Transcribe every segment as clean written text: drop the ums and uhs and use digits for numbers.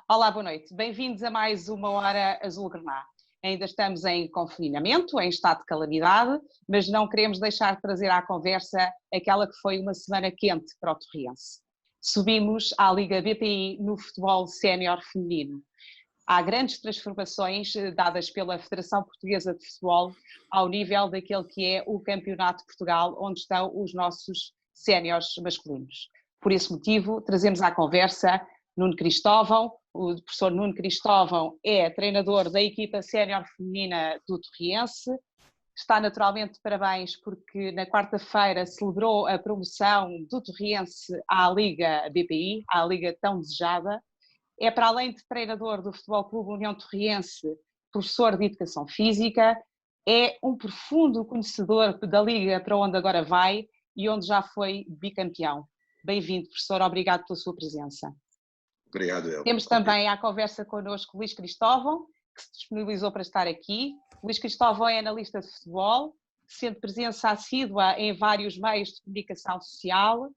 Olá, boa noite. Bem-vindos a mais uma Hora Azul Grená. Ainda estamos em confinamento, em estado de calamidade, mas não queremos deixar de trazer à conversa aquela que foi uma semana quente para o Torriense. Subimos à Liga BPI no futebol sénior feminino. Há grandes transformações dadas pela Federação Portuguesa de Futebol ao nível daquele que é o Campeonato de Portugal, onde estão os nossos séniores masculinos. Por esse motivo, trazemos à conversa Nuno Cristóvão. O professor Nuno Cristóvão é treinador da equipa sénior feminina do Torriense. Está naturalmente de parabéns porque na quarta-feira celebrou a promoção do Torriense à Liga BPI, à Liga tão desejada. É, para além de treinador do Futebol Clube União Torriense, professor de Educação Física, é um profundo conhecedor da Liga para onde agora vai e onde já foi bicampeão. Bem-vindo, professor, obrigado pela sua presença. Obrigado, eu. Temos também à conversa connosco Luís Cristóvão, que se disponibilizou para estar aqui. Luís Cristóvão é analista de futebol, sendo presença assídua em vários meios de comunicação social.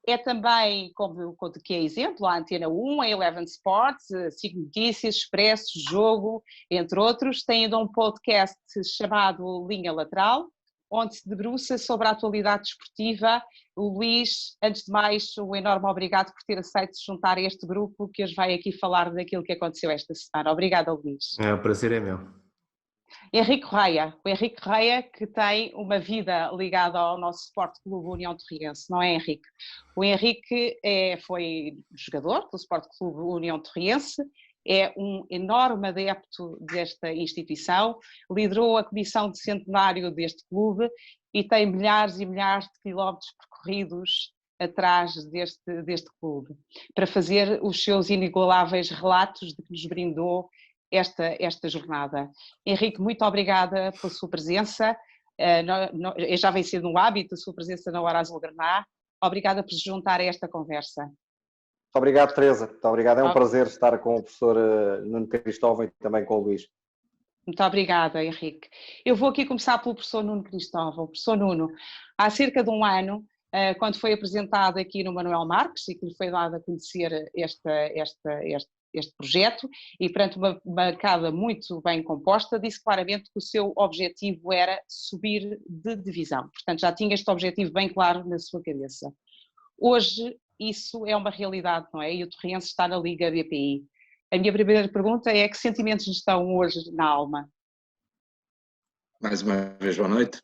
É também, como que é exemplo, a Antena 1, a Eleven Sports, SIC Notícias, Expresso, Jogo, entre outros. Tem ainda um podcast chamado Linha Lateral, onde se debruça sobre a atualidade desportiva. O Luís, antes de mais, um enorme obrigado por ter aceito se juntar a este grupo que hoje vai aqui falar daquilo que aconteceu esta semana. Obrigada, Luís. O prazer é meu. Henrique Correia, o Henrique Correia que tem uma vida ligada ao nosso Sport Clube União Torriense, não é, Henrique? O Henrique foi jogador do Sport Clube União Torriense, é um enorme adepto desta instituição, liderou a comissão de centenário deste clube e tem milhares e milhares de quilómetros percorridos atrás deste clube, para fazer os seus inigualáveis relatos de que nos brindou esta jornada. Henrique, muito obrigada pela sua presença, já vem sendo um hábito a sua presença na Hora Azul Grená. Obrigada por se juntar a esta conversa. Muito obrigado, Teresa. Muito obrigado. É um prazer estar com o professor Nuno Cristóvão e também com o Luís. Muito obrigada, Henrique. Eu vou aqui começar pelo professor Nuno Cristóvão. Professor Nuno, há cerca de um ano, quando foi apresentado aqui no Manuel Marques e que lhe foi dado a conhecer este projeto e perante uma bancada muito bem composta, disse claramente que o seu objetivo era subir de divisão. Portanto, já tinha este objetivo bem claro na sua cabeça. Hoje isso é uma realidade, não é? E o Torriense está na Liga BPI. A minha primeira pergunta é: que sentimentos estão hoje na alma? Mais uma vez, boa noite.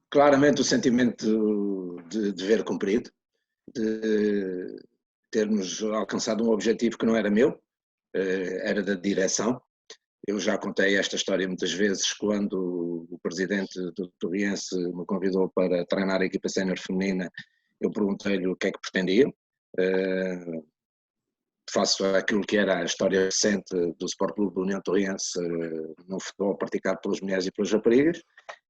Claramente o sentimento de dever cumprido, de termos alcançado um objetivo que não era meu, era da direção. Eu já contei esta história muitas vezes quando o presidente do Torriense me convidou para treinar a equipa sénior feminina. Eu perguntei-lhe o que é que pretendia. Faço aquilo que era a história recente do Sport Clube da União Torriense no futebol praticado pelas mulheres e pelas raparigas,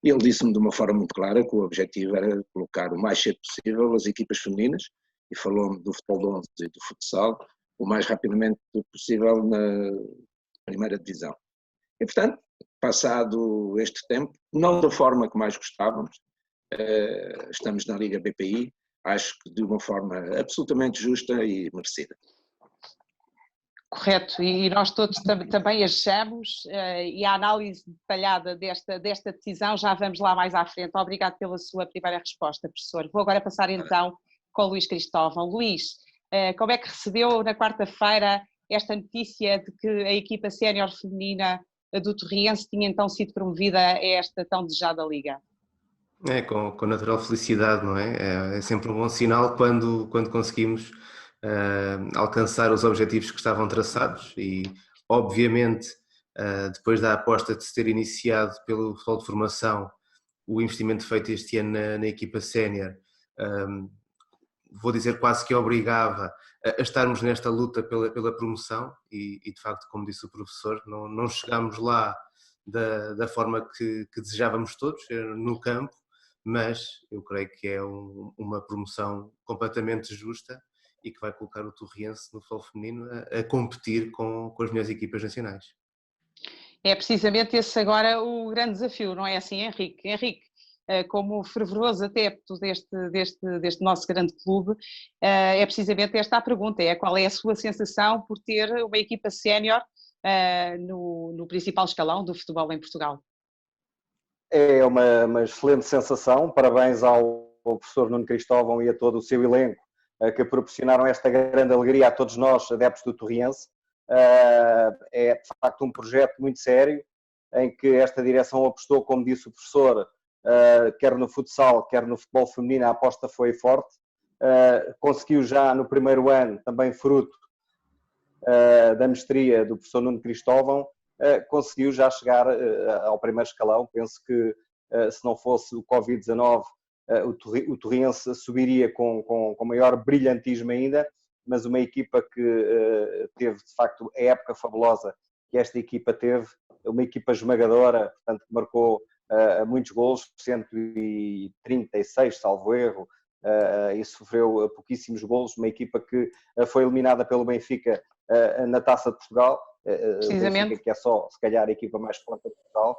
e ele disse-me de uma forma muito clara que o objetivo era colocar o mais cedo possível as equipas femininas, e falou-me do futebol de 11 e do futsal, o mais rapidamente possível na primeira divisão. E, portanto, passado este tempo, não da forma que mais gostávamos, estamos na Liga BPI, acho que de uma forma absolutamente justa e merecida. Correto, e nós todos também achamos, e a análise detalhada desta decisão já vamos lá mais à frente. Obrigado pela sua primeira resposta, professor. Vou agora passar então com o Luís Cristóvão. Luís, como é que recebeu na quarta-feira esta notícia de que a equipa sénior feminina do Torriense tinha então sido promovida a esta tão desejada liga? Com natural felicidade, não é? É sempre um bom sinal quando conseguimos alcançar os objetivos que estavam traçados e, obviamente, depois da aposta de se ter iniciado pelo futebol de formação, o investimento feito este ano na equipa sénior, vou dizer quase que obrigava a estarmos nesta luta pela promoção e, de facto, como disse o professor, não chegámos lá da forma que desejávamos todos no campo, mas eu creio que é uma promoção completamente justa e que vai colocar o Torriense no futebol feminino a competir com as melhores equipas nacionais. É precisamente esse agora o grande desafio, não é assim, Henrique? Henrique, como fervoroso adepto deste nosso grande clube, é precisamente esta a pergunta, qual é a sua sensação por ter uma equipa sénior no principal escalão do futebol em Portugal? É uma excelente sensação, parabéns ao professor Nuno Cristóvão e a todo o seu elenco que proporcionaram esta grande alegria a todos nós, adeptos do Torriense. É de facto um projeto muito sério, em que esta direção apostou, como disse o professor, quer no futsal, quer no futebol feminino, a aposta foi forte. Conseguiu já no primeiro ano, também fruto da mestria do professor Nuno Cristóvão, conseguiu já chegar ao primeiro escalão. Penso que se não fosse o Covid-19, o Torriense subiria com maior brilhantismo ainda, mas uma equipa que teve de facto a época fabulosa que esta equipa teve, uma equipa esmagadora, portanto que marcou muitos golos, 136, salvo erro, e sofreu pouquíssimos golos, uma equipa que foi eliminada pelo Benfica na Taça de Portugal, Benfica, que é só, se calhar, a equipa mais forte de Portugal.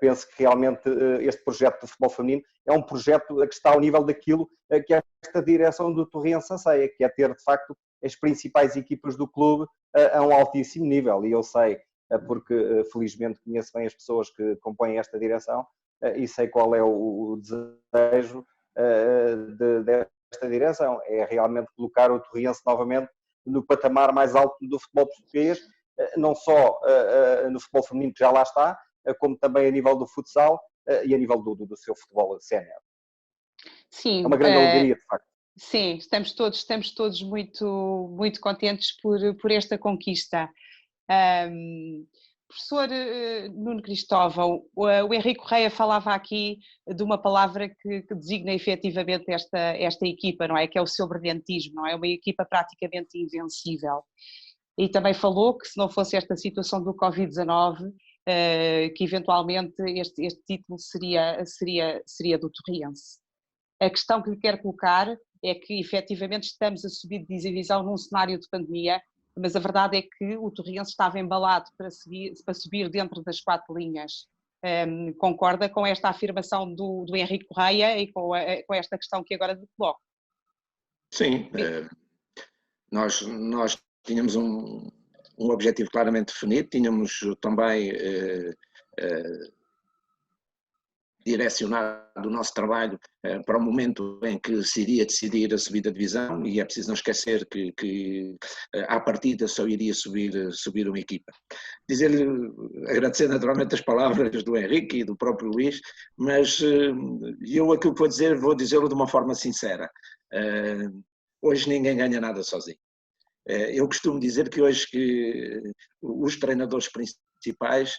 Penso que realmente este projeto do futebol feminino é um projeto que está ao nível daquilo que esta direção do Torriense anseia, que é ter, de facto, as principais equipas do clube a um altíssimo nível. E eu sei, porque felizmente conheço bem as pessoas que compõem esta direção e sei qual é o desejo desta direção. É realmente colocar o Torriense novamente no patamar mais alto do futebol português, não só no futebol feminino, que já lá está, como também a nível do futsal e a nível do seu futebol sénior. Sim, é uma grande alegria, de facto. Sim, estamos todos muito, muito contentes por esta conquista. Professor Nuno Cristóvão, o Henrique Correia falava aqui de uma palavra que designa efetivamente esta equipa, não é? Que é o seu brilhantismo, não é? Uma equipa praticamente invencível. E também falou que se não fosse esta situação do Covid-19, que eventualmente este título seria do Torriense. A questão que lhe quero colocar é que efetivamente estamos a subir de divisão num cenário de pandemia, mas a verdade é que o Torriense estava embalado para subir dentro das 4 linhas. Concorda com esta afirmação do Henrique Correia e com esta questão que agora lhe coloco? Sim, nós tínhamos um objetivo claramente definido, tínhamos também direcionado o nosso trabalho para o momento em que se iria decidir a subida de divisão, e é preciso não esquecer que à partida só iria subir uma equipa. Agradecer naturalmente as palavras do Henrique e do próprio Luís, mas eu aquilo que vou dizê-lo de uma forma sincera. Hoje ninguém ganha nada sozinho. Eu costumo dizer que hoje os treinadores principais,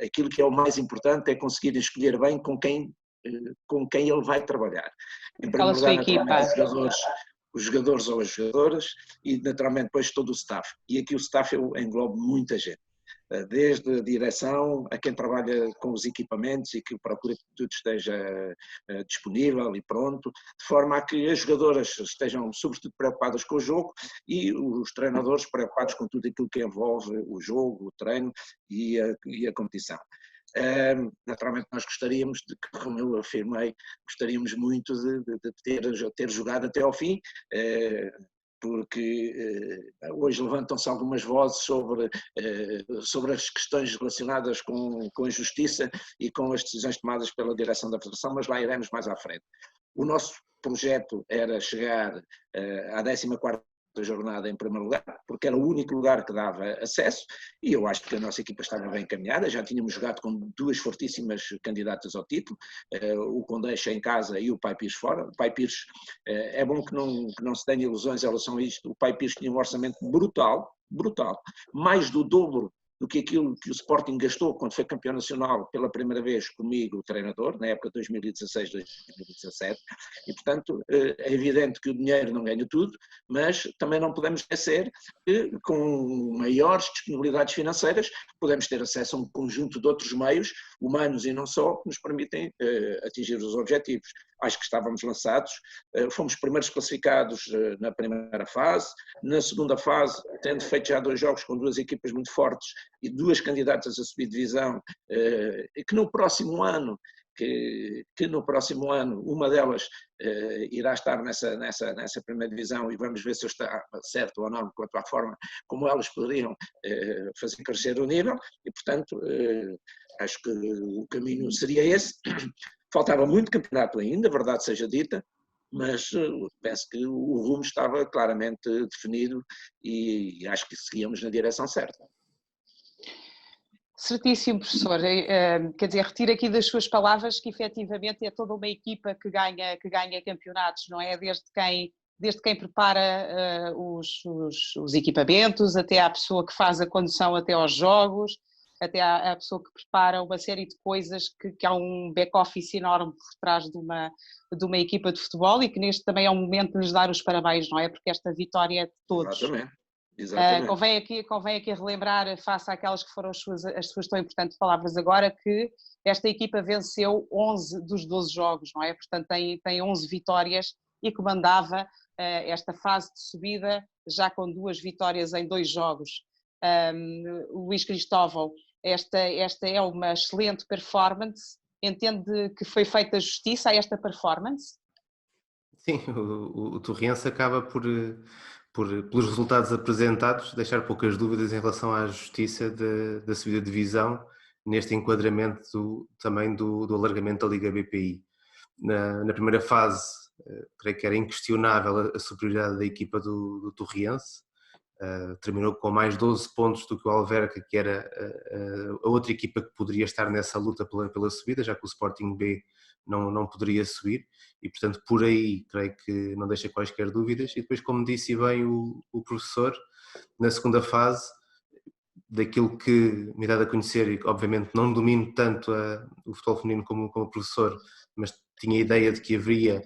aquilo que é o mais importante é conseguir escolher bem com quem ele vai trabalhar. Em primeiro lugar, naturalmente, os jogadores ou as jogadoras, e naturalmente depois todo o staff. E aqui o staff eu englobo muita gente, desde a direção a quem trabalha com os equipamentos e que procura que tudo esteja disponível e pronto, de forma a que as jogadoras estejam sobretudo preocupadas com o jogo e os treinadores preocupados com tudo aquilo que envolve o jogo, o treino e a competição. Naturalmente nós gostaríamos de, como eu afirmei, gostaríamos muito de ter jogado até ao fim, porque hoje levantam-se algumas vozes sobre as questões relacionadas com a justiça e com as decisões tomadas pela direção da Federação, mas lá iremos mais à frente. O nosso projeto era chegar à 14ª jornada em primeiro lugar, porque era o único lugar que dava acesso, e eu acho que a nossa equipa estava bem encaminhada. Já tínhamos jogado com 2 fortíssimas candidatas ao título, o Condeixa em casa e o Pai Pires fora. O Pai Pires, é bom que não se tenha ilusões em relação a isto, o Pai Pires tinha um orçamento brutal, mais do dobro do que aquilo que o Sporting gastou quando foi campeão nacional pela primeira vez comigo, o treinador, na época de 2016-2017, e portanto é evidente que o dinheiro não ganha tudo, mas também não podemos esquecer que com maiores disponibilidades financeiras podemos ter acesso a um conjunto de outros meios, humanos e não só, que nos permitem atingir os objetivos. Acho que estávamos lançados, fomos primeiros classificados na primeira fase, na segunda fase, tendo feito já 2 jogos com 2 equipas muito fortes e 2 candidatas a subir divisão, e que no próximo ano que no próximo ano uma delas irá estar nessa primeira divisão, e vamos ver se eu está certo ou não quanto à forma como elas poderiam fazer crescer o nível, e portanto acho que o caminho seria esse. Faltava muito campeonato ainda, verdade seja dita, mas penso que o rumo estava claramente definido e acho que seguíamos na direção certa. Certíssimo, professor. Quer dizer, retiro aqui das suas palavras que efetivamente é toda uma equipa que ganha campeonatos, não é? Desde quem prepara os equipamentos, até à pessoa que faz a condução até aos jogos, até à pessoa que prepara uma série de coisas, que há um back-office enorme por trás de uma equipa de futebol, e que neste também é um momento de lhes dar os parabéns, não é? Porque esta vitória é de todos. Exatamente. Convém aqui relembrar, face àquelas que foram as suas tão importantes palavras agora, que esta equipa venceu 11 dos 12 jogos, não é? Portanto, tem 11 vitórias e comandava esta fase de subida já com 2 vitórias em 2 jogos. Luís Cristóvão, esta é uma excelente performance. Entende que foi feita justiça a esta performance? Sim, o Torriense acaba pelos resultados apresentados, deixar poucas dúvidas em relação à justiça da subida de divisão, neste enquadramento também do alargamento da Liga BPI. Na primeira fase, creio que era inquestionável a superioridade da equipa do Torriense, terminou com mais 12 pontos do que o Alverca, que era a outra equipa que poderia estar nessa luta pela subida, já que o Sporting B não poderia subir, e portanto por aí creio que não deixa quaisquer dúvidas. E depois, como disse bem o professor, na segunda fase, daquilo que me dá a conhecer, e obviamente não domino tanto o futebol feminino como professor, mas tinha a ideia de que haveria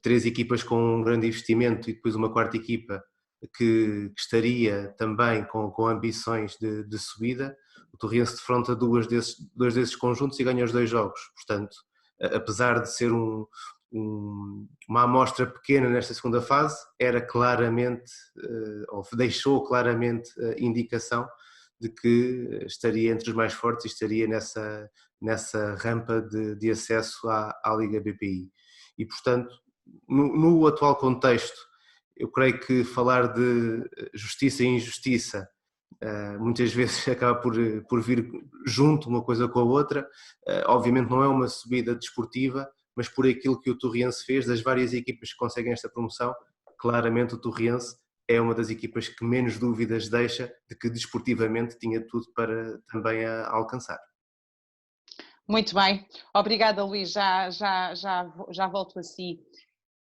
3 equipas com um grande investimento e depois uma quarta equipa que estaria também com ambições de subida. O Torriense defronta dois desses conjuntos e ganha os 2 jogos. Portanto, apesar de ser uma amostra pequena nesta segunda fase, era claramente, ou deixou claramente a indicação de que estaria entre os mais fortes e estaria nessa rampa de acesso à Liga BPI. E, portanto, no atual contexto, eu creio que falar de justiça e injustiça muitas vezes acaba por vir junto uma coisa com a outra. Obviamente não é uma subida desportiva, mas por aquilo que o Torriense fez, das várias equipas que conseguem esta promoção, claramente o Torriense é uma das equipas que menos dúvidas deixa de que desportivamente tinha tudo para também a alcançar. Muito bem, obrigada, Luís, já volto a si.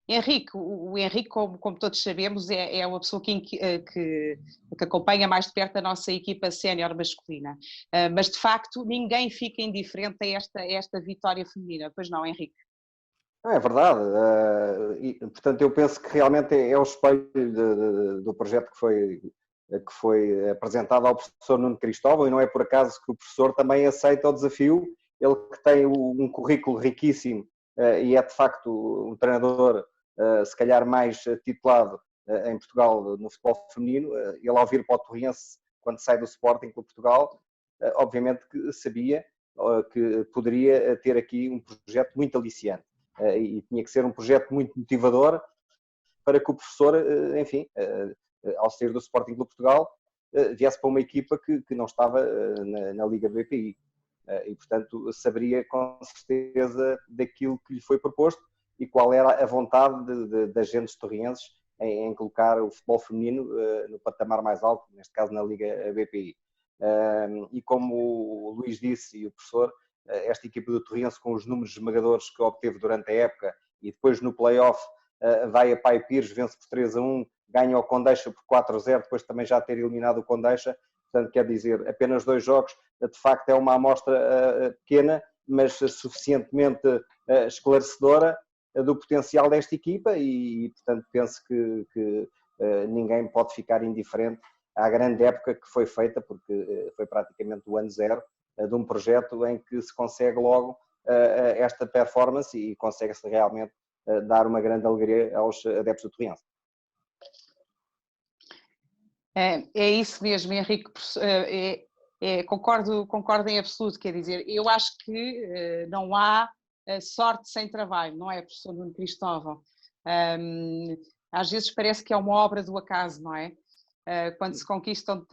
Henrique, o Henrique, como todos sabemos, é uma pessoa que acompanha mais de perto a nossa equipa sénior masculina, mas de facto ninguém fica indiferente a esta vitória feminina, pois não, Henrique? É verdade, e, portanto eu penso que realmente é o espelho do projeto que foi apresentado ao professor Nuno Cristóvão, e não é por acaso que o professor também aceita o desafio, ele que tem um currículo riquíssimo e é de facto um treinador se calhar mais titulado em Portugal no futebol feminino. Ele ao vir para o Torriense, quando sai do Sporting Clube Portugal, obviamente que sabia que poderia ter aqui um projeto muito aliciante e tinha que ser um projeto muito motivador para que o professor, enfim, ao sair do Sporting Clube Portugal, viesse para uma equipa que não estava na Liga BPI. E, portanto, saberia com certeza daquilo que lhe foi proposto e qual era a vontade de agentes torrienses em colocar o futebol feminino no patamar mais alto, neste caso na Liga BPI. E como o Luís disse e o professor, esta equipa do Torriense, com os números esmagadores que obteve durante a época e depois no play-off vai a Pai Pires, vence por 3-1, ganha o Condeixa por 4-0, depois também já ter eliminado o Condeixa. Portanto, quer dizer, apenas 2 jogos, de facto é uma amostra pequena, mas suficientemente esclarecedora do potencial desta equipa e portanto, penso que ninguém pode ficar indiferente à grande época que foi feita, porque foi praticamente o ano zero de um projeto em que se consegue logo esta performance e consegue-se realmente dar uma grande alegria aos adeptos do Torriense. É isso mesmo, Henrique, concordo em absoluto, quer dizer, eu acho que não há sorte sem trabalho, não é, professor Nuno Cristóvão? Às vezes parece que é uma obra do acaso, não é? Quando se conquistam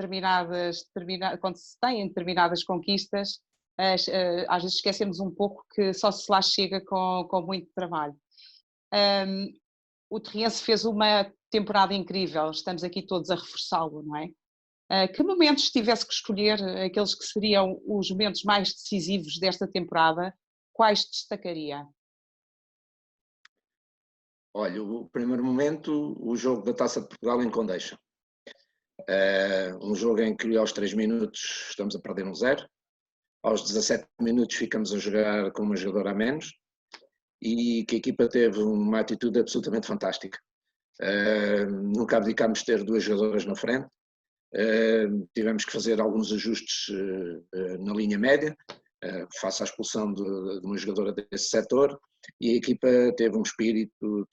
quando se têm determinadas conquistas, às vezes esquecemos um pouco que só se lá chega com muito trabalho. O Torriense fez uma temporada incrível, estamos aqui todos a reforçá-lo, não é? Que momentos, se tivesse que escolher aqueles que seriam os momentos mais decisivos desta temporada, quais destacaria? Olha, o primeiro momento, o jogo da Taça de Portugal em Condeixa. Um jogo em que aos 3 minutos estamos a perder 1-0, aos 17 minutos ficamos a jogar com uma jogadora a menos e que a equipa teve uma atitude absolutamente fantástica. Nunca abdicámos de ter 2 jogadoras na frente, tivemos que fazer alguns ajustes na linha média, face à expulsão de uma jogadora desse setor, e a equipa teve o espírito,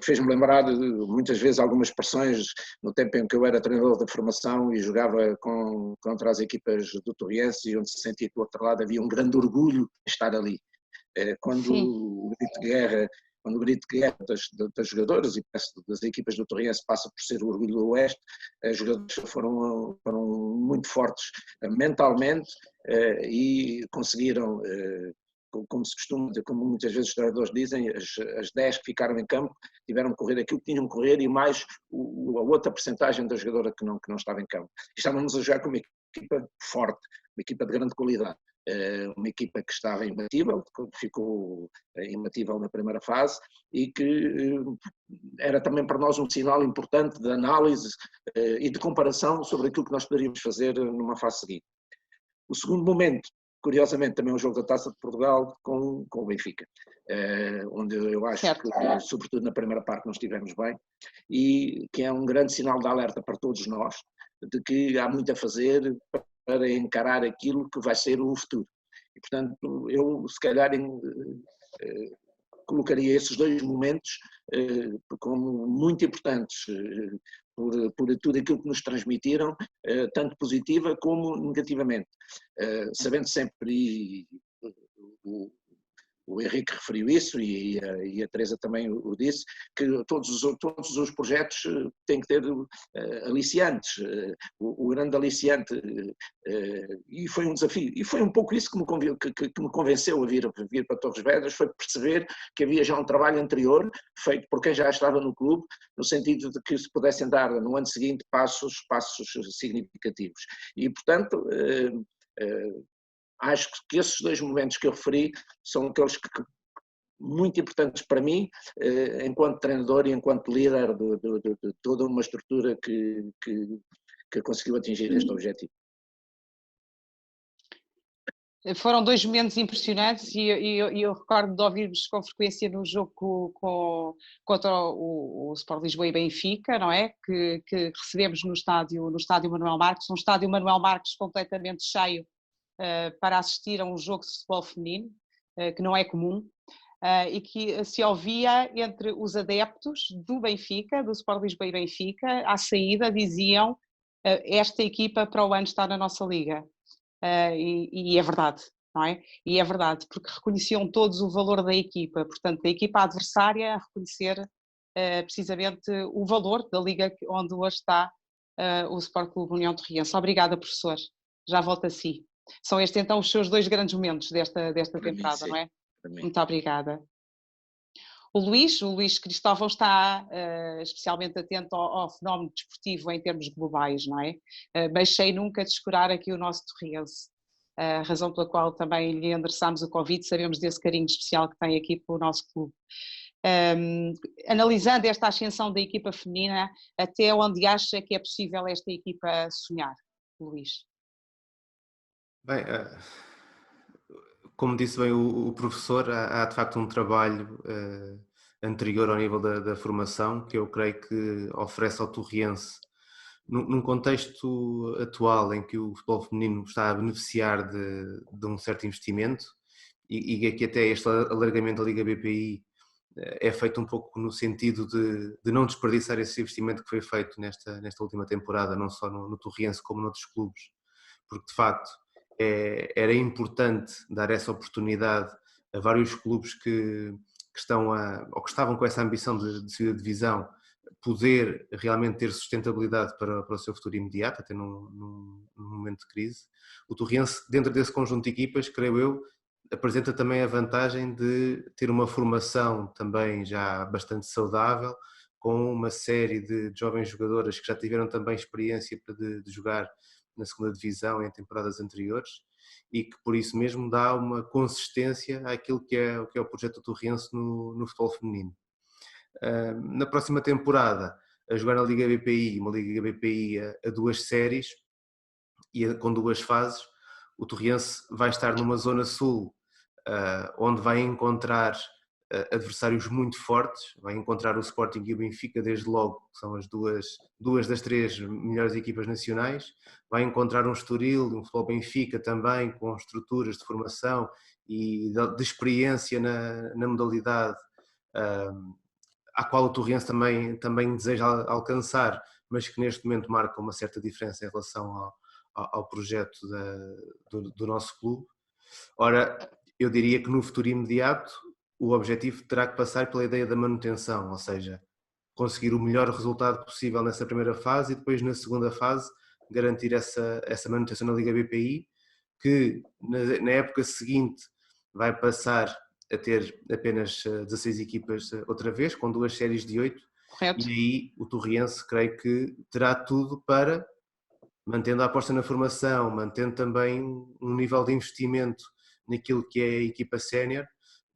fez-me lembrar de, muitas vezes, algumas expressões no tempo em que eu era treinador de formação e jogava contra as equipas do Torriense, e onde se sentia que do outro lado havia um grande orgulho de estar ali. Quando o grito de guerra das jogadoras e das equipas do Torriense passa por ser o orgulho do Oeste, as jogadoras foram muito fortes mentalmente e conseguiram, como se costuma, como muitas vezes os treinadores dizem, as 10 que ficaram em campo tiveram que correr aquilo que tinham que correr e mais a outra percentagem da jogadora que não estava em campo. Estávamos a jogar com uma equipa forte, uma equipa de grande qualidade. Uma equipa que estava imbatível, ficou imbatível na primeira fase e que era também para nós um sinal importante de análise e de comparação sobre aquilo que nós poderíamos fazer numa fase seguinte. O segundo momento, curiosamente, também é um jogo da Taça de Portugal com o Benfica, onde eu acho que, sobretudo na primeira parte, não estivemos bem e que é um grande sinal de alerta para todos nós, de que há muito a fazer para encarar aquilo que vai ser o futuro. E, portanto, eu, se calhar, colocaria esses 2 momentos como muito importantes por tudo aquilo que nos transmitiram, tanto positiva como negativamente. Sabendo sempre, e o Henrique referiu isso e a Teresa também o disse, que todos os projetos têm que ter aliciantes. O grande aliciante, e foi um desafio, e foi um pouco isso que me convenceu a vir para Torres Vedras, foi perceber que havia já um trabalho anterior, feito por quem já estava no clube, no sentido de que se pudessem dar no ano seguinte passos significativos. E, portanto, acho que esses 2 momentos que eu referi são aqueles que muito importantes para mim, enquanto treinador e enquanto líder de toda uma estrutura que conseguiu atingir este objetivo. Foram 2 momentos impressionantes e eu recordo de ouvir-vos com frequência no jogo contra o Sport Lisboa e Benfica, não é? Que recebemos no estádio Manuel Marques, um estádio Manuel Marques completamente cheio para assistir a um jogo de futebol feminino, que não é comum, e que se ouvia entre os adeptos do Benfica, do Sport Lisboa e Benfica, à saída diziam esta equipa para o ano está na nossa liga. E é verdade, não é? E é verdade, porque reconheciam todos o valor da equipa, portanto, da equipa adversária a reconhecer precisamente o valor da liga onde hoje está o Sport Clube União Torriense. Obrigada, professor. Já volto a si. São estes então os seus 2 grandes momentos desta temporada, não é? Muito obrigada. O Luís Cristóvão está especialmente atento ao fenómeno desportivo em termos globais, não é? Mas sem nunca descurar aqui o nosso Torriense, a razão pela qual também lhe endereçámos o convite, sabemos desse carinho especial que tem aqui para o nosso clube. Analisando esta ascensão da equipa feminina, até onde acha que é possível esta equipa sonhar, Luís? Bem, como disse bem o professor, há de facto um trabalho anterior ao nível da formação que eu creio que oferece ao Torriense, num contexto atual em que o futebol feminino está a beneficiar de um certo investimento e que até este alargamento da Liga BPI é feito um pouco no sentido de não desperdiçar esse investimento que foi feito nesta última temporada, não só no Torriense como noutros clubes, porque de facto era importante dar essa oportunidade a vários clubes que estão ou que estavam com essa ambição de subir a divisão, poder realmente ter sustentabilidade para o seu futuro imediato, até num momento de crise. O Torriense, dentro desse conjunto de equipas, creio eu, apresenta também a vantagem de ter uma formação também já bastante saudável, com uma série de jovens jogadoras que já tiveram também experiência de jogar na segunda divisão em temporadas anteriores, e que por isso mesmo dá uma consistência àquilo que é o projeto do Torriense no futebol feminino. Na próxima temporada, a jogar na Liga BPI, uma Liga BPI a 2 séries e com 2 fases, o Torriense vai estar numa zona sul, onde vai encontrar adversários muito fortes, vai encontrar o Sporting e o Benfica desde logo, que são as duas das 3 melhores equipas nacionais, vai encontrar um Estoril, um Futebol Benfica também, com estruturas de formação e de experiência na modalidade, à qual o Torriense também deseja alcançar, mas que neste momento marca uma certa diferença em relação ao projeto do nosso clube. Ora, eu diria que no futuro imediato o objetivo terá que passar pela ideia da manutenção, ou seja, conseguir o melhor resultado possível nessa primeira fase e depois na segunda fase garantir essa manutenção na Liga BPI, que na época seguinte vai passar a ter apenas 16 equipas outra vez, com 2 séries de 8. Correto. E aí o Torriense creio que terá tudo para, mantendo a aposta na formação, mantendo também um nível de investimento naquilo que é a equipa sénior,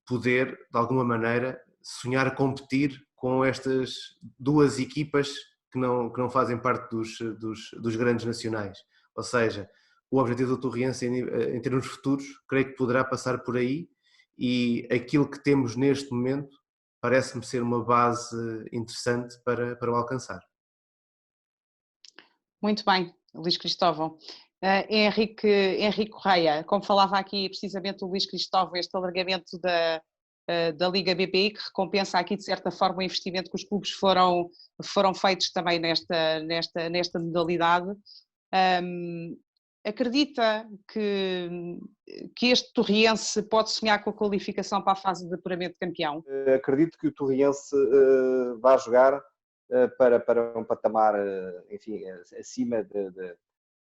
poder, de alguma maneira, sonhar competir com estas 2 equipas que não fazem parte dos grandes nacionais. Ou seja, o objetivo do Torriense em termos futuros, creio que poderá passar por aí, e aquilo que temos neste momento parece-me ser uma base interessante para o alcançar. Muito bem, Luís Cristóvão. Henrique Correia, como falava aqui precisamente o Luís Cristóvão, este alargamento da Liga BPI, que recompensa aqui de certa forma o investimento que os clubes foram feitos também nesta modalidade. Acredita que este Torriense pode sonhar com a qualificação para a fase de apuramento de campeão? Acredito que o Torriense vai jogar para um patamar, enfim, acima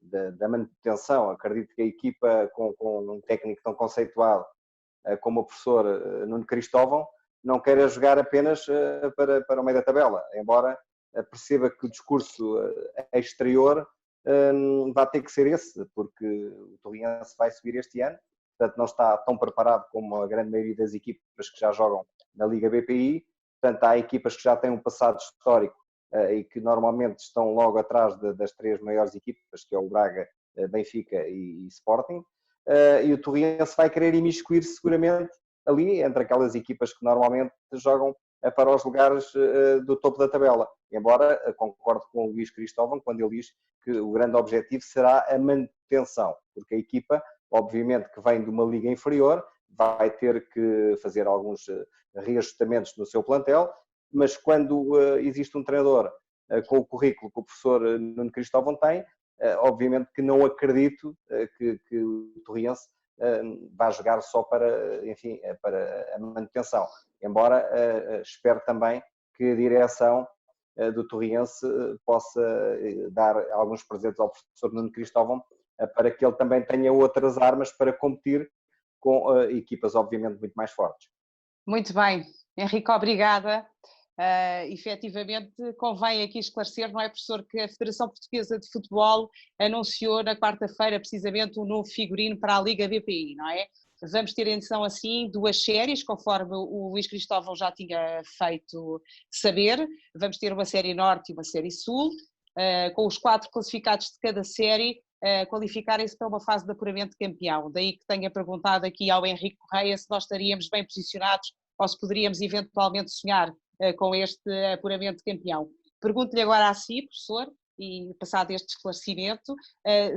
da manutenção. Acredito que a equipa com um técnico tão conceituado como o professor Nuno Cristóvão não queira jogar apenas para o meio da tabela, embora perceba que o discurso exterior vai ter que ser esse, porque o Torriense vai subir este ano, portanto não está tão preparado como a grande maioria das equipas que já jogam na Liga BPI, portanto há equipas que já têm um passado histórico e que normalmente estão logo atrás das 3 maiores equipas, que é o Braga, Benfica e Sporting, e o Torriense vai querer imiscuir seguramente ali entre aquelas equipas que normalmente jogam para os lugares do topo da tabela, embora concordo com o Luís Cristóvão quando ele diz que o grande objetivo será a manutenção, porque a equipa, obviamente que vem de uma liga inferior, vai ter que fazer alguns reajustamentos no seu plantel, mas quando existe um treinador com o currículo que o professor Nuno Cristóvão tem, obviamente que não acredito que o Torriense vai jogar só para, enfim, para a manutenção, embora espero também que a direção do Torriense possa dar alguns presentes ao professor Nuno Cristóvão para que ele também tenha outras armas para competir com equipas obviamente muito mais fortes. Muito bem, Henrique, obrigada. Efetivamente, convém aqui esclarecer, não é, professor, que a Federação Portuguesa de Futebol anunciou na quarta-feira precisamente um novo figurino para a Liga BPI, não é? Vamos ter então assim 2 séries, conforme o Luís Cristóvão já tinha feito saber. Vamos ter uma série Norte e uma série Sul, com os 4 classificados de cada série qualificarem-se para uma fase de apuramento de campeão. Daí que tenha perguntado aqui ao Henrique Correia se nós estaríamos bem posicionados ou se poderíamos eventualmente sonhar com este apuramento de campeão. Pergunto-lhe agora a si, professor, e passado este esclarecimento,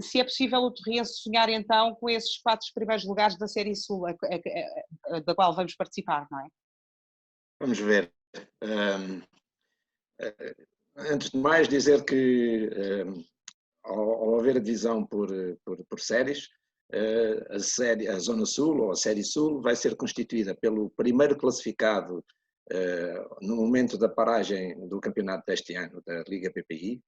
se é possível o Torriense sonhar então com esses 4 primeiros lugares da Série Sul, da qual vamos participar, não é? Vamos ver. Antes de mais, dizer que ao haver a divisão por séries, a Zona Sul, ou a Série Sul, vai ser constituída pelo primeiro classificado no momento da paragem do campeonato deste ano, da Liga PPI,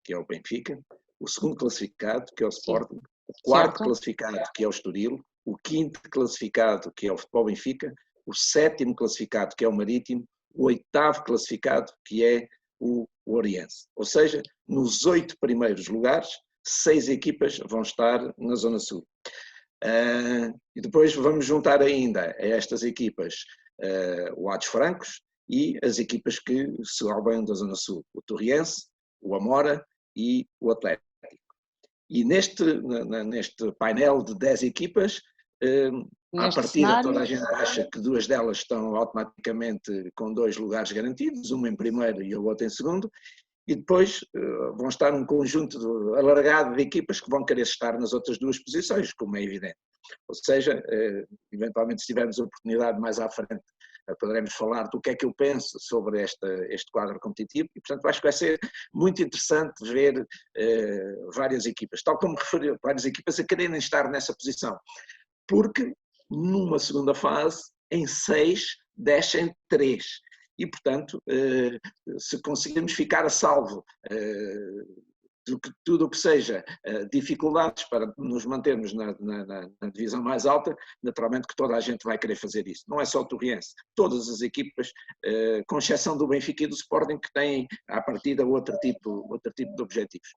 que é o Benfica, o segundo classificado, que é o Sporting, o quarto classificado, que é o Estoril, o quinto classificado, que é o Futebol Benfica, o sétimo classificado, que é o Marítimo, o oitavo classificado, que é o Oriense. Ou seja, nos 8 primeiros lugares, 6 equipas vão estar na Zona Sul. E depois vamos juntar ainda a estas equipas o Atos Francos e as equipas que se albeiam da Zona Sul, o Torriense, o Amora e o Atlético. E neste painel de 10 equipas, à partida toda a gente acha que 2 delas estão automaticamente com 2 lugares garantidos, uma em primeiro e a outra em segundo, e depois vão estar um conjunto alargado de equipas que vão querer estar nas outras 2 posições, como é evidente. Ou seja, eventualmente se tivermos a oportunidade mais à frente, poderemos falar do que é que eu penso sobre este quadro competitivo e, portanto, acho que vai ser muito interessante ver várias equipas, tal como referi, várias equipas a quererem estar nessa posição, porque numa segunda fase, em 6, descem 3. E, portanto, se conseguirmos ficar a salvo de tudo o que seja dificuldades para nos mantermos na divisão mais alta, naturalmente que toda a gente vai querer fazer isso. Não é só o Torriense, todas as equipas, com exceção do Benfica e do Sporting, que têm à partida outro tipo de objetivos.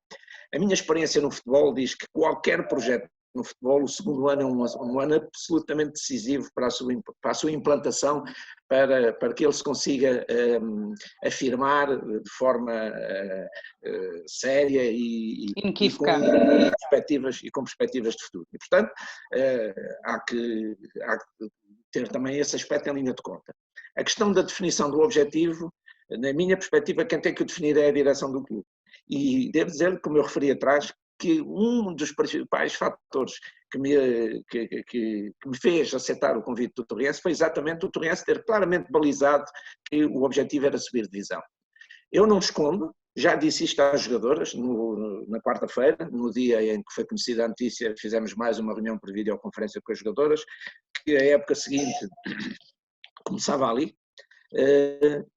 A minha experiência no futebol diz que qualquer projeto no futebol, o segundo ano é um ano absolutamente decisivo para a sua implantação, para que ele se consiga afirmar de forma séria e com perspectivas de futuro. E, portanto, há que ter também esse aspecto em linha de conta. A questão da definição do objetivo, na minha perspectiva, quem tem que o definir é a direção do clube. E devo dizer, como eu referi atrás, que um dos principais fatores que me fez aceitar o convite do Torriense foi exatamente o Torriense ter claramente balizado que o objetivo era subir divisão. Eu não escondo, já disse isto às jogadoras na quarta-feira, no dia em que foi conhecida a notícia, fizemos mais uma reunião por videoconferência com as jogadoras, que a época seguinte começava ali,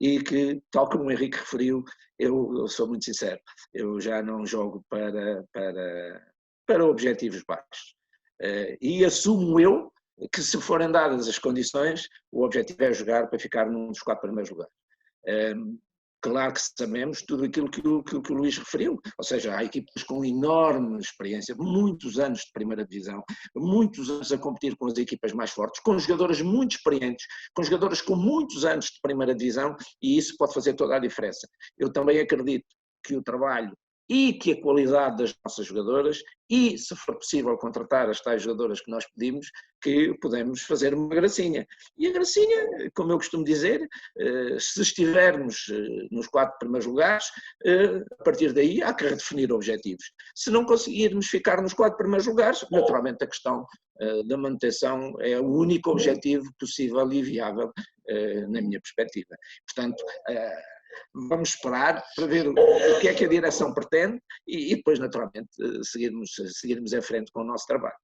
e que, tal como o Henrique referiu, eu sou muito sincero, eu já não jogo para objetivos baixos. E assumo eu que, se forem dadas as condições, o objetivo é jogar para ficar num dos 4 primeiros lugares. Claro que sabemos tudo aquilo que o Luís referiu, ou seja, há equipas com enorme experiência, muitos anos de primeira divisão, muitos anos a competir com as equipas mais fortes, com jogadoras muito experientes, com jogadoras com muitos anos de primeira divisão, e isso pode fazer toda a diferença. Eu também acredito que o trabalho e que a qualidade das nossas jogadoras, e se for possível contratar as tais jogadoras que nós pedimos, que podemos fazer uma gracinha. E a gracinha, como eu costumo dizer, se estivermos nos 4 primeiros lugares, a partir daí há que redefinir objetivos. Se não conseguirmos ficar nos 4 primeiros lugares, naturalmente a questão da manutenção é o único objetivo possível e viável na minha perspectiva. Portanto, vamos esperar para ver o que é que a direção pretende e depois, naturalmente, seguirmos em frente com o nosso trabalho.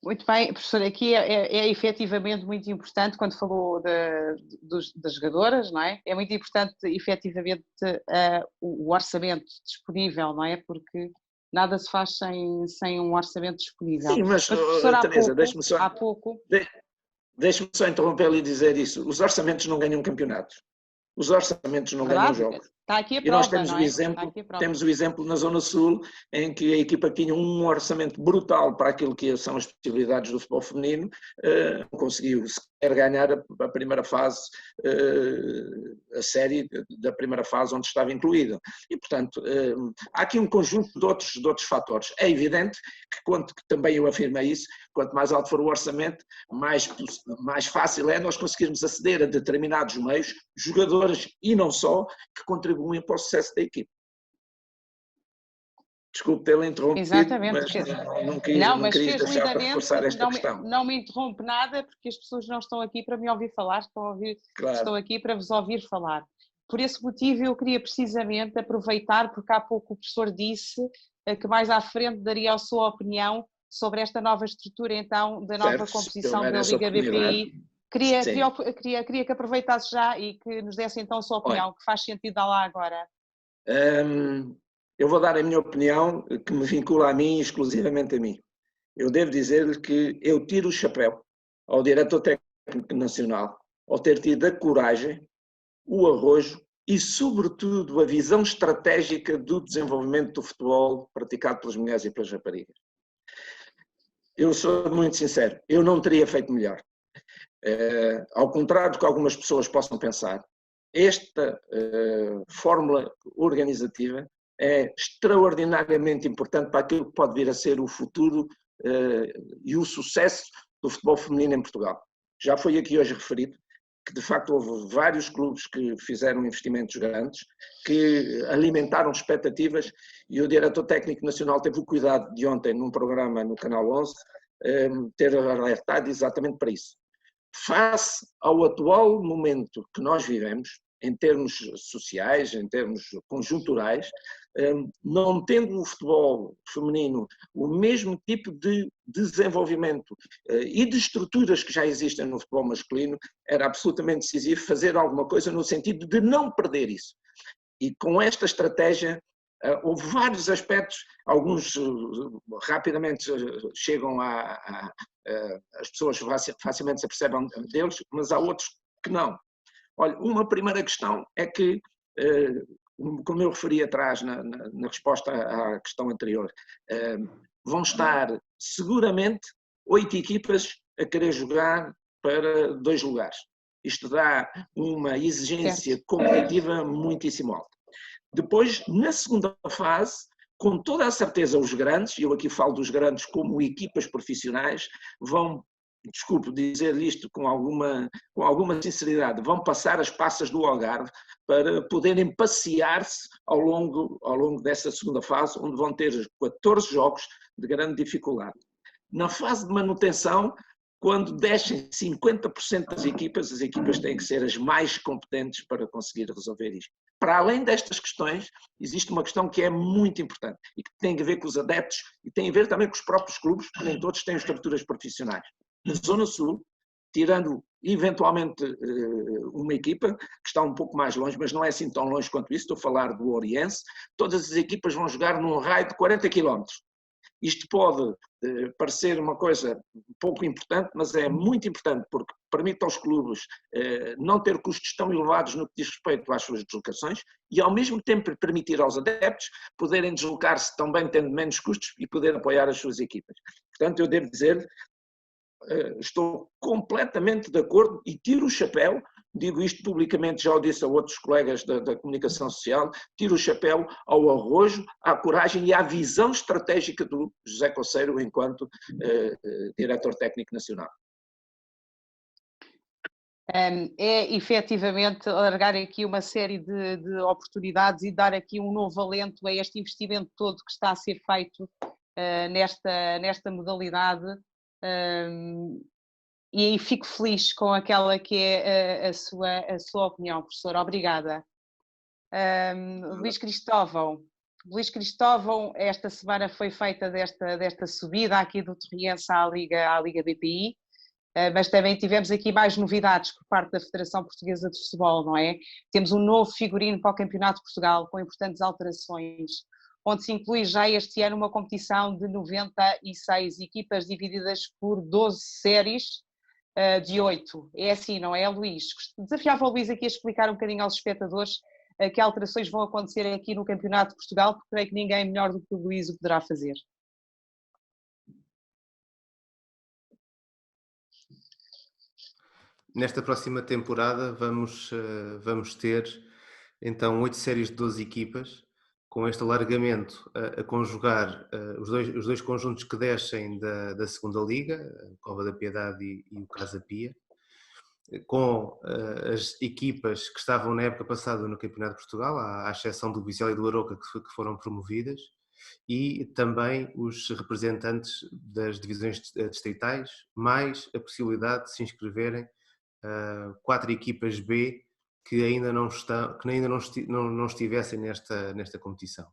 Muito bem, professor, aqui é efetivamente muito importante, quando falou das jogadoras, não é? É muito importante, efetivamente, o orçamento disponível, não é? Porque nada se faz sem um orçamento disponível. Sim, mas professor, Teresa, deixe-me só... Deixe-me só interromper-lhe e dizer isso. Os orçamentos não ganham campeonatos. Os orçamentos não ganham jogos. Está aqui a prova, e nós temos não é? Temos o exemplo na Zona Sul, em que a equipa tinha um orçamento brutal para aquilo que são as possibilidades do futebol feminino, não conseguiu sequer ganhar a primeira fase, a série da primeira fase onde estava incluída. E, portanto, há aqui um conjunto de outros fatores. É evidente que também eu afirmei isso, quanto mais alto for o orçamento, mais fácil é nós conseguirmos aceder a determinados meios, jogadores e não só, que contribuem para o sucesso da equipe. Desculpe tê-la interrompido, exatamente, mas não queria deixar para reforçar esta questão. Não me interrompe nada, porque as pessoas não estão aqui para me ouvir falar, estão aqui para vos ouvir falar. Por esse motivo eu queria precisamente aproveitar, porque há pouco o professor disse que mais à frente daria a sua opinião sobre esta nova estrutura, então, da nova Certo, composição se da essa Liga BPI. Queria, sim. queria que aproveitasse já e que nos desse então a sua opinião, Olha, que faz sentido dar lá agora. Eu vou dar a minha opinião, que me vincula a mim, exclusivamente a mim. Eu devo dizer-lhe que eu tiro o chapéu ao diretor técnico nacional, ao ter tido a coragem, o arrojo e, sobretudo, a visão estratégica do desenvolvimento do futebol praticado pelas mulheres e pelas raparigas. Eu sou muito sincero, eu não teria feito melhor. Ao contrário do que algumas pessoas possam pensar, esta fórmula organizativa é extraordinariamente importante para aquilo que pode vir a ser o futuro e o sucesso do futebol feminino em Portugal. Já foi aqui hoje referido que de facto houve vários clubes que fizeram investimentos grandes, que alimentaram expectativas, e o diretor técnico nacional teve o cuidado de ontem, num programa no Canal 11, ter alertado exatamente para isso. Face ao atual momento que nós vivemos, em termos sociais, em termos conjunturais, não tendo o futebol feminino o mesmo tipo de desenvolvimento e de estruturas que já existem no futebol masculino, era absolutamente decisivo fazer alguma coisa no sentido de não perder isso. E com esta estratégia houve vários aspectos, alguns rapidamente chegam as pessoas facilmente se apercebem deles, mas há outros que não. Olha, uma primeira questão é que, como eu referi atrás na resposta à questão anterior, vão estar seguramente 8 equipas a querer jogar para 2 lugares. Isto dá uma exigência competitiva muitíssimo alta. Depois, na segunda fase, com toda a certeza os grandes, e eu aqui falo dos grandes como equipas profissionais, vão, desculpe dizer isto com alguma sinceridade, vão passar as passas do Algarve para poderem passear-se ao longo dessa segunda fase, onde vão ter 14 jogos de grande dificuldade. Na fase de manutenção, quando descem 50% das equipas, as equipas têm que ser as mais competentes para conseguir resolver isto. Para além destas questões, existe uma questão que é muito importante e que tem a ver com os adeptos e tem a ver também com os próprios clubes, que nem todos têm estruturas profissionais. Na Zona Sul, tirando eventualmente uma equipa que está um pouco mais longe, mas não é assim tão longe quanto isso, estou a falar do Oriense, todas as equipas vão jogar num raio de 40 km. Isto pode parecer uma coisa pouco importante, mas é muito importante porque permite aos clubes não ter custos tão elevados no que diz respeito às suas deslocações e ao mesmo tempo permitir aos adeptos poderem deslocar-se também tendo menos custos e poder apoiar as suas equipas. Portanto, eu devo dizer, estou completamente de acordo e tiro o chapéu, digo isto publicamente, já o disse a outros colegas da comunicação social, tiro o chapéu ao arrojo, à coragem e à visão estratégica do José Coceiro enquanto diretor técnico nacional. É efetivamente alargar aqui uma série de oportunidades e dar aqui um novo alento a este investimento todo que está a ser feito nesta modalidade. E aí fico feliz com aquela que é a sua opinião, professor. Obrigada. Luís Cristóvão, esta semana foi feita desta subida aqui do Torriense à Liga BPI, mas também tivemos aqui mais novidades por parte da Federação Portuguesa de Futebol, não é? Temos um novo figurino para o Campeonato de Portugal, com importantes alterações, onde se inclui já este ano uma competição de 96 equipas divididas por 12 séries de 8. É assim, não é, Luís? Desafiava o Luís aqui a explicar um bocadinho aos espectadores que alterações vão acontecer aqui no Campeonato de Portugal, porque creio que ninguém melhor do que o Luís o poderá fazer. Nesta próxima temporada vamos ter então 8 séries de 12 equipas, com este alargamento a conjugar os dois conjuntos que descem da segunda liga, a Cova da Piedade e o Casa Pia, com as equipas que estavam na época passada no Campeonato de Portugal, à exceção do Vizela e do Aroca, que foram promovidas, e também os representantes das divisões distritais, mais a possibilidade de se inscreverem 4 equipas B que ainda não estivessem nesta competição.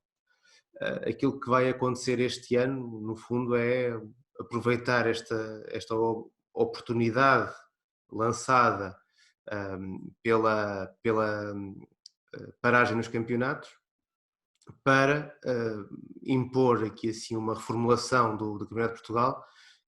aquilo que vai acontecer este ano, no fundo, é aproveitar esta oportunidade lançada pela paragem nos campeonatos para impor aqui assim uma reformulação do Campeonato de Portugal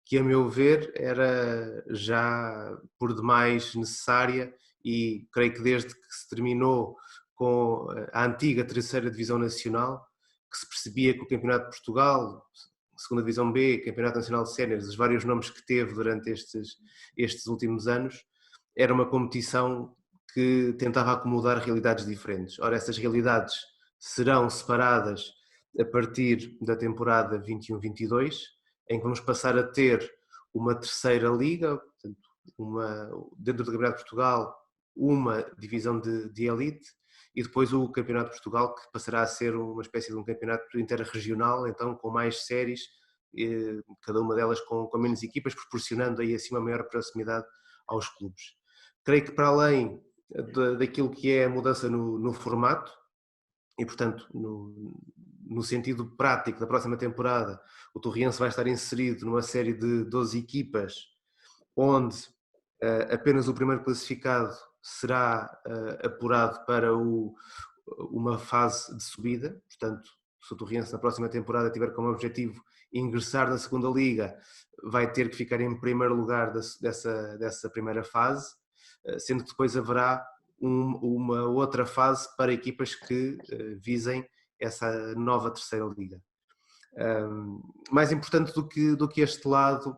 que, a meu ver, era já por demais necessária, e creio que desde que se terminou com a antiga terceira divisão nacional, que se percebia que o Campeonato de Portugal, segunda divisão B, Campeonato Nacional de Séniores, os vários nomes que teve durante estes últimos anos, era uma competição que tentava acomodar realidades diferentes. Ora, essas realidades serão separadas a partir da temporada 21-22, em que vamos passar a ter uma terceira liga, portanto, dentro do Campeonato de Portugal, uma divisão de elite, e depois o Campeonato de Portugal, que passará a ser uma espécie de um campeonato interregional, então com mais séries, cada uma delas com menos equipas, proporcionando aí assim uma maior proximidade aos clubes. Creio que, para além daquilo que é a mudança no formato, e portanto no sentido prático da próxima temporada, o Torriense vai estar inserido numa série de 12 equipas, onde apenas o primeiro classificado será apurado para uma fase de subida. Portanto, se o Torriense na próxima temporada tiver como objetivo ingressar na segunda liga, vai ter que ficar em primeiro lugar dessa primeira fase, sendo que depois haverá uma outra fase para equipas que visem essa nova terceira liga. Mais importante do que este lado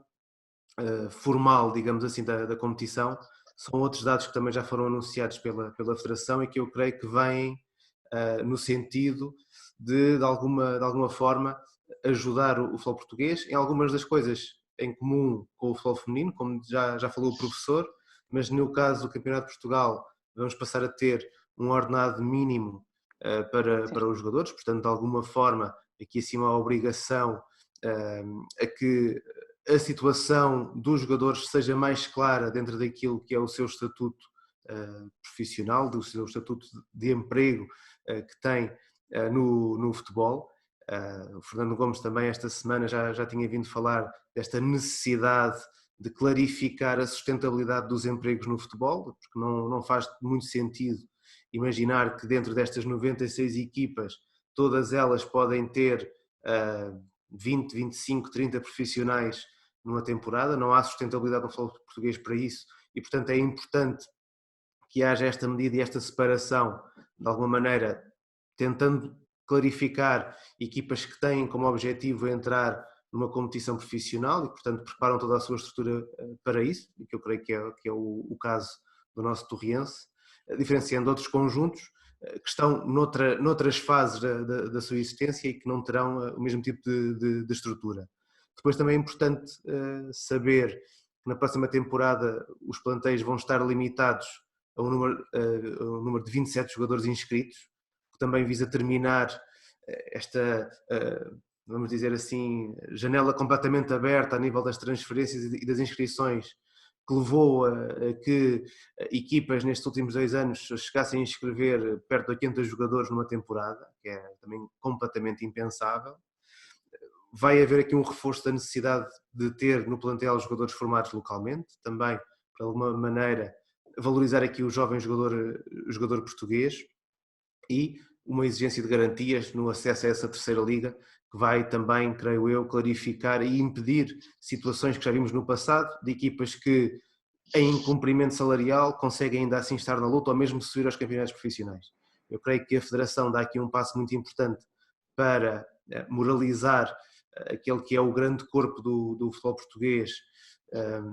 formal, digamos assim, da competição, são outros dados que também já foram anunciados pela Federação e que eu creio que vêm no sentido de alguma forma, ajudar o futebol português em algumas das coisas em comum com o futebol feminino, como já falou o professor, mas no caso do Campeonato de Portugal vamos passar a ter um ordenado mínimo para os jogadores, portanto, de alguma forma, aqui acima a obrigação a que a situação dos jogadores seja mais clara dentro daquilo que é o seu estatuto profissional, do seu estatuto de emprego que tem no futebol. O Fernando Gomes também esta semana já tinha vindo falar desta necessidade de clarificar a sustentabilidade dos empregos no futebol, porque não faz muito sentido imaginar que dentro destas 96 equipas todas elas podem ter 20, 25, 30 profissionais numa temporada. Não há sustentabilidade no futebol português para isso e, portanto, é importante que haja esta medida e esta separação, de alguma maneira, tentando clarificar equipas que têm como objetivo entrar numa competição profissional e, portanto, preparam toda a sua estrutura para isso, e que eu creio que é o caso do nosso Torriense, diferenciando outros conjuntos que estão noutras fases da sua existência e que não terão o mesmo tipo de estrutura. Depois também é importante saber que na próxima temporada os plantéis vão estar limitados a um número de 27 jogadores inscritos, que também visa terminar esta, vamos dizer assim, janela completamente aberta a nível das transferências e das inscrições, que levou a que equipas nestes últimos 2 anos chegassem a inscrever perto de 80 jogadores numa temporada, que é também completamente impensável. Vai haver aqui um reforço da necessidade de ter no plantel jogadores formados localmente, também, de alguma maneira, valorizar aqui o jovem jogador português, e uma exigência de garantias no acesso a essa terceira liga, que vai também, creio eu, clarificar e impedir situações que já vimos no passado, de equipas que, em incumprimento salarial, conseguem ainda assim estar na luta ou mesmo subir aos campeonatos profissionais. Eu creio que a Federação dá aqui um passo muito importante para moralizar aquele que é o grande corpo do futebol português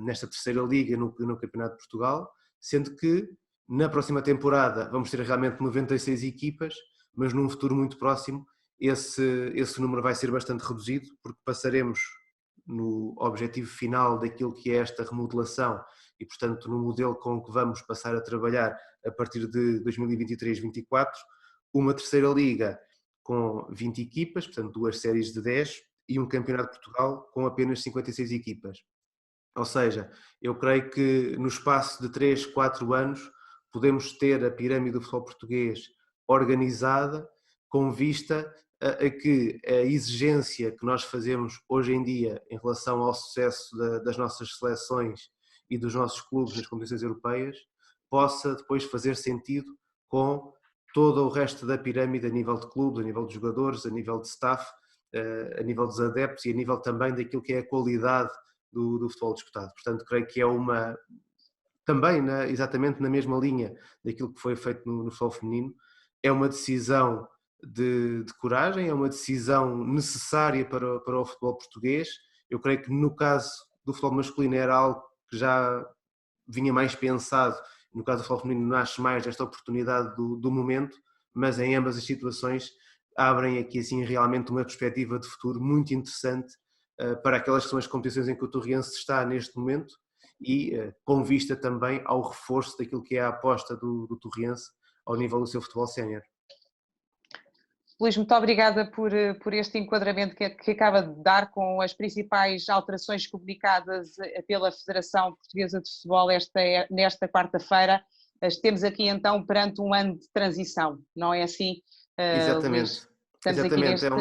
nesta terceira liga no Campeonato de Portugal, sendo que na próxima temporada vamos ter realmente 96 equipas, mas num futuro muito próximo esse número vai ser bastante reduzido, porque passaremos no objetivo final daquilo que é esta remodelação e, portanto, no modelo com que vamos passar a trabalhar a partir de 2023-24, uma terceira liga com 20 equipas, portanto 2 séries de 10 e um campeonato de Portugal com apenas 56 equipas. Ou seja, eu creio que no espaço de 3, 4 anos podemos ter a pirâmide do futebol português organizada com vista a que a exigência que nós fazemos hoje em dia em relação ao sucesso das nossas seleções e dos nossos clubes nas competições europeias possa depois fazer sentido com todo o resto da pirâmide a nível de clubes, a nível de jogadores, a nível de staff, a nível dos adeptos e a nível também daquilo que é a qualidade do futebol disputado. Portanto, creio que é também exatamente na mesma linha daquilo que foi feito no futebol feminino, é uma decisão de coragem, é uma decisão necessária para o futebol português. Eu creio que no caso do futebol masculino era algo que já vinha mais pensado, no caso do futebol feminino nasce mais esta oportunidade do momento, mas em ambas as situações abrem aqui assim realmente uma perspectiva de futuro muito interessante para aquelas que são as competições em que o Torriense está neste momento e com vista também ao reforço daquilo que é a aposta do Torriense ao nível do seu futebol sénior. Luís, muito obrigada por este enquadramento que acaba de dar com as principais alterações comunicadas pela Federação Portuguesa de Futebol nesta quarta-feira. Temos aqui então perante um ano de transição, não é assim, Exatamente. Luís? Estamos Exatamente, aqui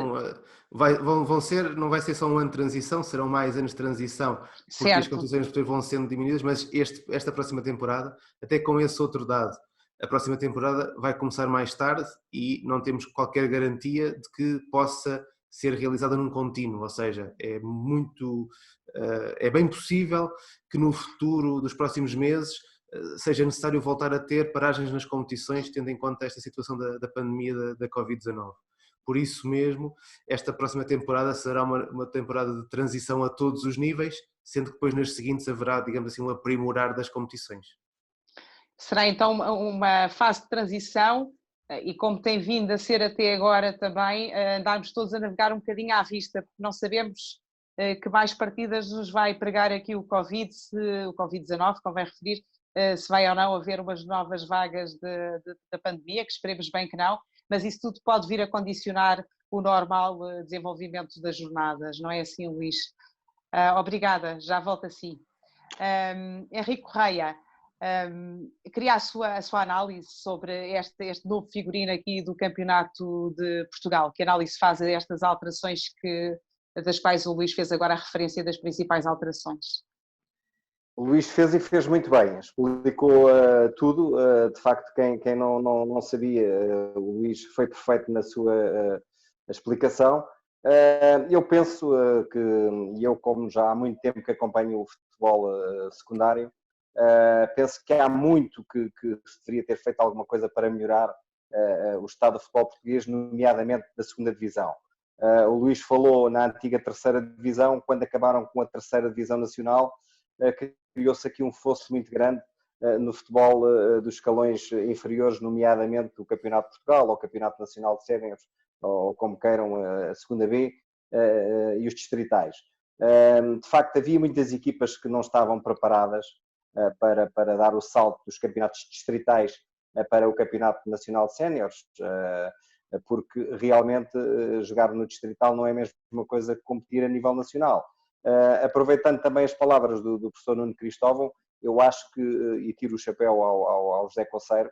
não vai ser só um ano de transição, serão mais anos de transição, porque as competições vão sendo diminuídas, mas esta próxima temporada, até com esse outro dado, a próxima temporada vai começar mais tarde e não temos qualquer garantia de que possa ser realizada num contínuo, ou seja, é bem possível que no futuro dos próximos meses seja necessário voltar a ter paragens nas competições, tendo em conta esta situação da pandemia da Covid-19. Por isso mesmo, esta próxima temporada será uma temporada de transição a todos os níveis, sendo que depois nas seguintes haverá, digamos assim, um aprimorar das competições. Será então uma fase de transição e como tem vindo a ser até agora também, andarmos todos a navegar um bocadinho à vista, porque não sabemos que mais partidas nos vai pregar aqui o Covid-19, convém referir, se vai ou não haver umas novas vagas da pandemia, que esperemos bem que não, mas isso tudo pode vir a condicionar o normal desenvolvimento das jornadas, não é assim, Luís? Obrigada, já volto assim. Henrique Correia, queria a sua análise sobre este novo figurino aqui do Campeonato de Portugal. Que análise faz destas alterações das quais o Luís fez agora a referência das principais alterações? O Luís fez muito bem, explicou tudo. De facto, quem não sabia, o Luís foi perfeito na sua explicação. Eu penso que, e eu como já há muito tempo que acompanho o futebol secundário, penso que há muito que se deveria ter feito alguma coisa para melhorar o estado do futebol português, nomeadamente da segunda divisão. O Luís falou na antiga terceira divisão, quando acabaram com a terceira divisão nacional, criou-se aqui um fosso muito grande no futebol dos escalões inferiores, nomeadamente o Campeonato de Portugal, ou o Campeonato Nacional de Séniores, ou como queiram, a segunda B, e os distritais. De facto, havia muitas equipas que não estavam preparadas para dar o salto dos campeonatos distritais para o Campeonato Nacional de Séniores, porque realmente jogar no distrital não é a mesma coisa que competir a nível nacional. Aproveitando também as palavras do professor Nuno Cristóvão, eu acho que, e tiro o chapéu ao José Conceiro,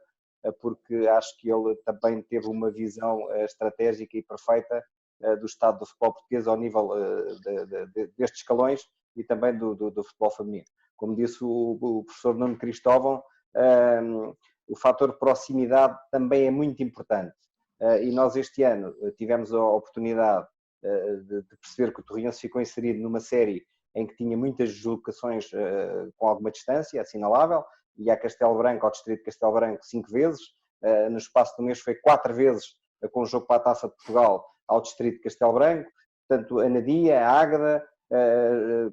porque acho que ele também teve uma visão estratégica e perfeita do estado do futebol português ao nível destes escalões e também do futebol feminino. Como disse o professor Nuno Cristóvão, o fator proximidade também é muito importante. E nós este ano tivemos a oportunidade de perceber que o Torriense ficou inserido numa série em que tinha muitas deslocações com alguma distância, assinalável, e a Castelo Branco, ao distrito de Castelo Branco, 5 vezes, no espaço do mês foi 4 vezes com o jogo para a Taça de Portugal ao distrito de Castelo Branco, portanto a Nadia, a Águeda,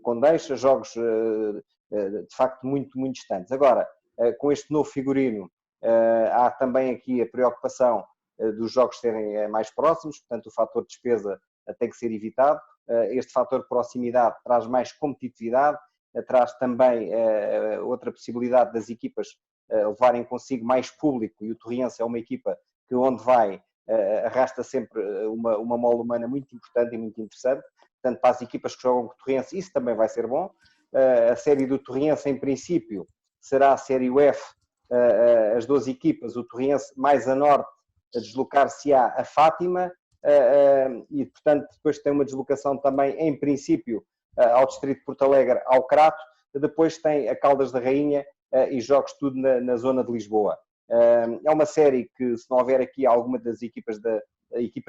Condeixa, jogos de facto muito, muito distantes. Agora, com este novo figurino, há também aqui a preocupação dos jogos serem mais próximos, portanto o fator despesa tem que ser evitado. Este fator proximidade traz mais competitividade, traz também outra possibilidade das equipas levarem consigo mais público, e o Torriense é uma equipa que onde vai arrasta sempre uma mola humana muito importante e muito interessante, portanto para as equipas que jogam com o Torriense isso também vai ser bom. A série do Torriense em princípio será a série UF, as 12 equipas, o Torriense mais a norte a deslocar-se-á a Fátima, e portanto depois tem uma deslocação também, em princípio, ao Distrito de Porto Alegre, ao Crato, depois tem a Caldas da Rainha e jogos tudo na zona de Lisboa. É uma série que, se não houver aqui alguma das equipas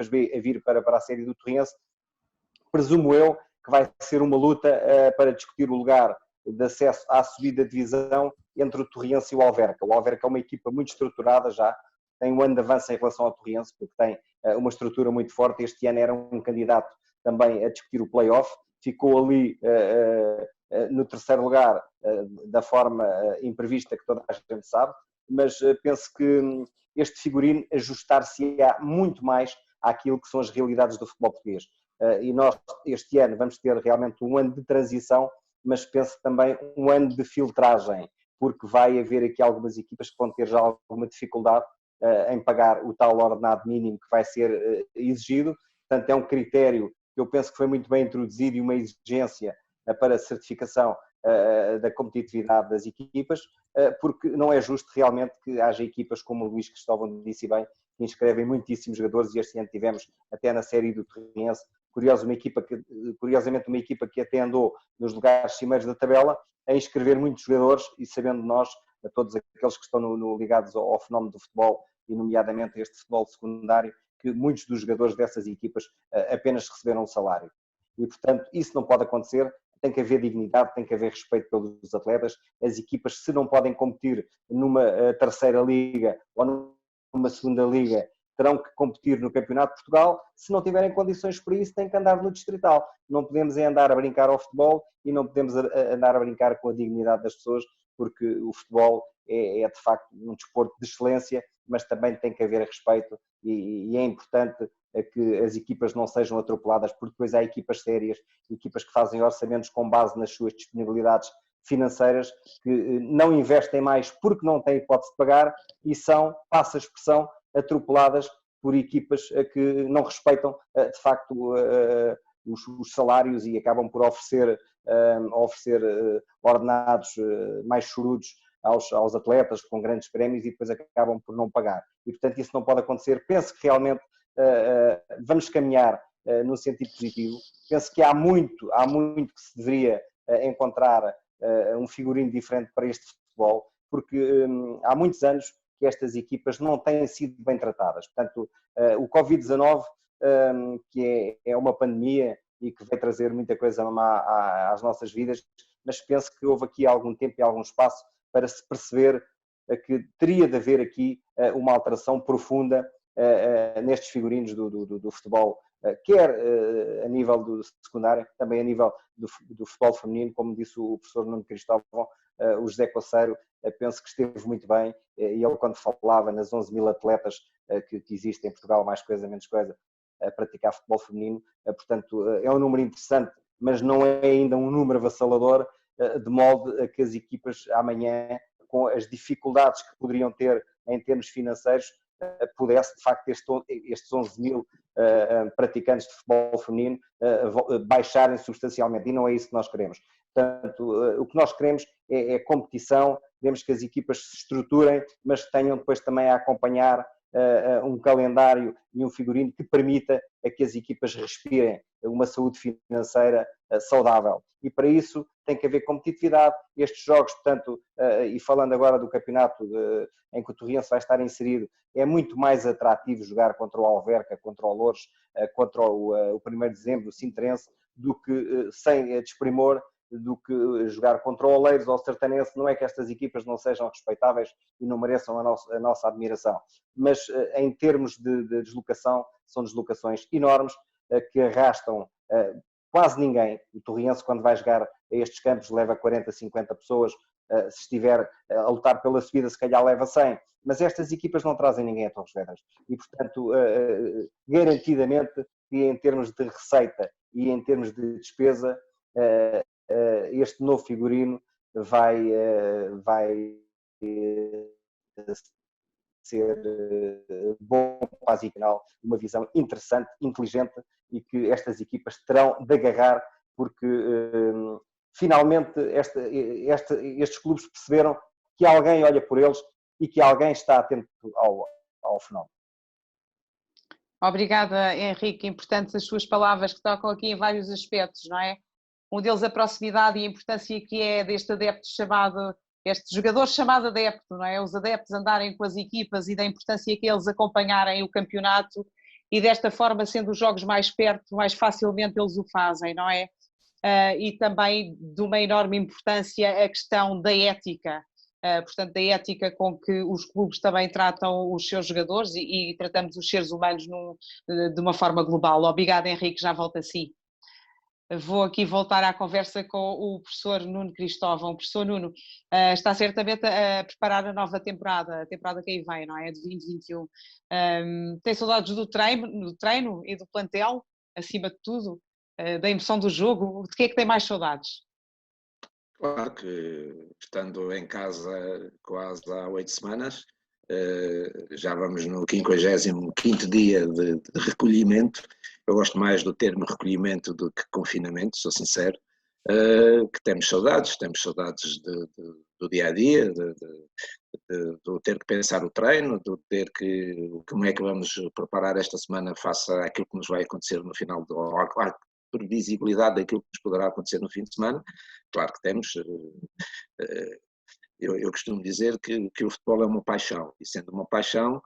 B a vir para a série do Torrense, presumo eu que vai ser uma luta para discutir o lugar de acesso à subida de divisão entre o Torrense e o Alverca. O Alverca é uma equipa muito estruturada já, tem um ano de avanço em relação ao Torrense, porque tem uma estrutura muito forte. Este ano era um candidato também a discutir o play-off, ficou ali no terceiro lugar da forma imprevista que toda a gente sabe, mas penso que este figurino ajustar-se-á muito mais àquilo que são as realidades do futebol português. E nós, este ano, vamos ter realmente um ano de transição, mas penso também um ano de filtragem, porque vai haver aqui algumas equipas que vão ter já alguma dificuldade em pagar o tal ordenado mínimo que vai ser exigido. Portanto, é um critério que eu penso que foi muito bem introduzido e uma exigência para a certificação da competitividade das equipas, porque não é justo realmente que haja equipas, como o Luís Cristóvão disse bem, que inscrevem muitíssimos jogadores, e este ano tivemos até na série do Torrense, curiosamente uma equipa que até andou nos lugares cimeiros da tabela, a inscrever muitos jogadores, e sabendo nós, a todos aqueles que estão ligados ao fenómeno do futebol, e nomeadamente este futebol secundário, que muitos dos jogadores dessas equipas apenas receberam um salário. E, portanto, isso não pode acontecer. Tem que haver dignidade, tem que haver respeito pelos atletas. As equipas, se não podem competir numa terceira liga ou numa segunda liga, terão que competir no Campeonato de Portugal. Se não tiverem condições para isso, têm que andar no distrital. Não podemos andar a brincar ao futebol e não podemos andar a brincar com a dignidade das pessoas, porque o futebol é de facto um desporto de excelência, mas também tem que haver respeito e é importante que as equipas não sejam atropeladas, porque depois há equipas sérias, equipas que fazem orçamentos com base nas suas disponibilidades financeiras, que não investem mais porque não têm hipótese de pagar e são, passa a expressão, atropeladas por equipas que não respeitam de facto os salários e acabam por oferecer ordenados mais chorudos aos atletas com grandes prémios e depois acabam por não pagar. E portanto isso não pode acontecer. Penso que realmente vamos caminhar no sentido positivo. Penso que há muito que se deveria encontrar um figurino diferente para este futebol, porque há muitos anos que estas equipas não têm sido bem tratadas. Portanto, o Covid-19, que é uma pandemia e que vai trazer muita coisa má às nossas vidas, mas penso que houve aqui algum tempo e algum espaço para se perceber que teria de haver aqui uma alteração profunda nestes figurinos do futebol, quer a nível do secundário, também a nível do futebol feminino, como disse o professor Nuno Cristóvão, o José Coceiro, penso que esteve muito bem, e ele quando falava nas 11 mil atletas que existem em Portugal, mais coisa, menos coisa, a praticar futebol feminino, portanto é um número interessante, mas não é ainda um número avassalador, de modo a que as equipas amanhã, com as dificuldades que poderiam ter em termos financeiros, pudesse de facto estes 11 mil praticantes de futebol feminino baixarem substancialmente, e não é isso que nós queremos. Portanto, o que nós queremos é competição, queremos que as equipas se estruturem, mas que tenham depois também a acompanhar um calendário e um figurino que permita a que as equipas respirem uma saúde financeira saudável. E para isso tem que haver competitividade. Estes jogos, portanto, e falando agora do campeonato em que o Torrense vai estar inserido, é muito mais atrativo jogar contra o Alverca, contra o Loures, contra o 1º de dezembro, o Sintrense, do que sem desprimor, do que jogar contra o Oleiros ou o Sertanense. Não é que estas equipas não sejam respeitáveis e não mereçam a nossa admiração, mas em termos de deslocação, são deslocações enormes que arrastam quase ninguém. O Torrense, quando vai jogar a estes campos, leva 40, 50 pessoas, se estiver a lutar pela subida, se calhar leva 100, mas estas equipas não trazem ninguém a Torres Vedras e, portanto, garantidamente, que em termos de receita e em termos de despesa, este novo figurino vai ser bom, quase final, uma visão interessante, inteligente e que estas equipas terão de agarrar, porque finalmente estes clubes perceberam que alguém olha por eles e que alguém está atento ao fenómeno. Obrigada, Henrique. Importantes as suas palavras que tocam aqui em vários aspectos, não é? Um deles a proximidade e a importância que é deste adepto chamado, este jogador chamado adepto, não é? Os adeptos andarem com as equipas e da importância que eles acompanharem o campeonato e desta forma, sendo os jogos mais perto, mais facilmente eles o fazem, não é? E também de uma enorme importância a questão da ética. Portanto, da ética com que os clubes também tratam os seus jogadores e tratamos os seres humanos de uma forma global. Obrigada, Henrique, já volto a si. Vou aqui voltar à conversa com o professor Nuno Cristóvão. Professor Nuno, está certamente a preparar a nova temporada, a temporada que aí vem, não é? De 2021. Tem saudades do treino e do plantel, acima de tudo, da emoção do jogo? De que é que tem mais saudades? Claro que, estando em casa quase há 8 semanas, já vamos no 55º dia de recolhimento. Eu gosto mais do termo recolhimento do que confinamento, sou sincero, que temos saudades do dia-a-dia, do ter que pensar o treino, do ter que, como é que vamos preparar esta semana face àquilo que nos vai acontecer no final do previsibilidade daquilo que nos poderá acontecer no fim de semana. Claro que temos. Eu costumo dizer que o futebol é uma paixão, e sendo uma paixão,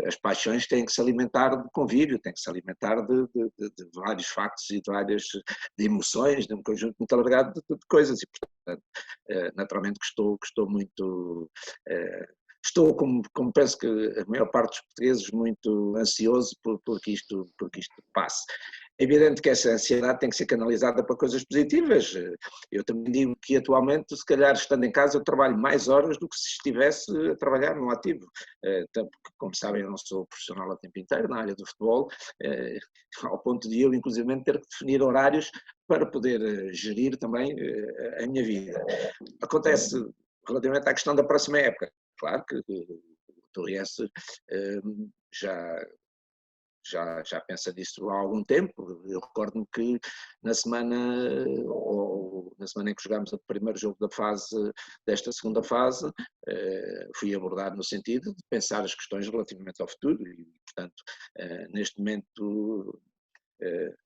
as paixões têm que se alimentar de convívio, têm que se alimentar de vários factos e de emoções, de um conjunto muito alargado de coisas, e portanto, naturalmente que estou muito... Estou, como penso que a maior parte dos portugueses, muito ansioso por que isto passe. É evidente que essa ansiedade tem que ser canalizada para coisas positivas. Eu também digo que atualmente, se calhar estando em casa, eu trabalho mais horas do que se estivesse a trabalhar no ativo. Porque, como sabem, eu não sou profissional a tempo inteiro na área do futebol, ao ponto de eu, inclusive, ter que definir horários para poder gerir também a minha vida. Acontece relativamente à questão da próxima época. Claro que o Torriense já pensa nisso há algum tempo. Eu recordo-me que na semana em que jogámos o primeiro jogo desta segunda fase, fui abordado no sentido de pensar as questões relativamente ao futuro e, portanto, neste momento,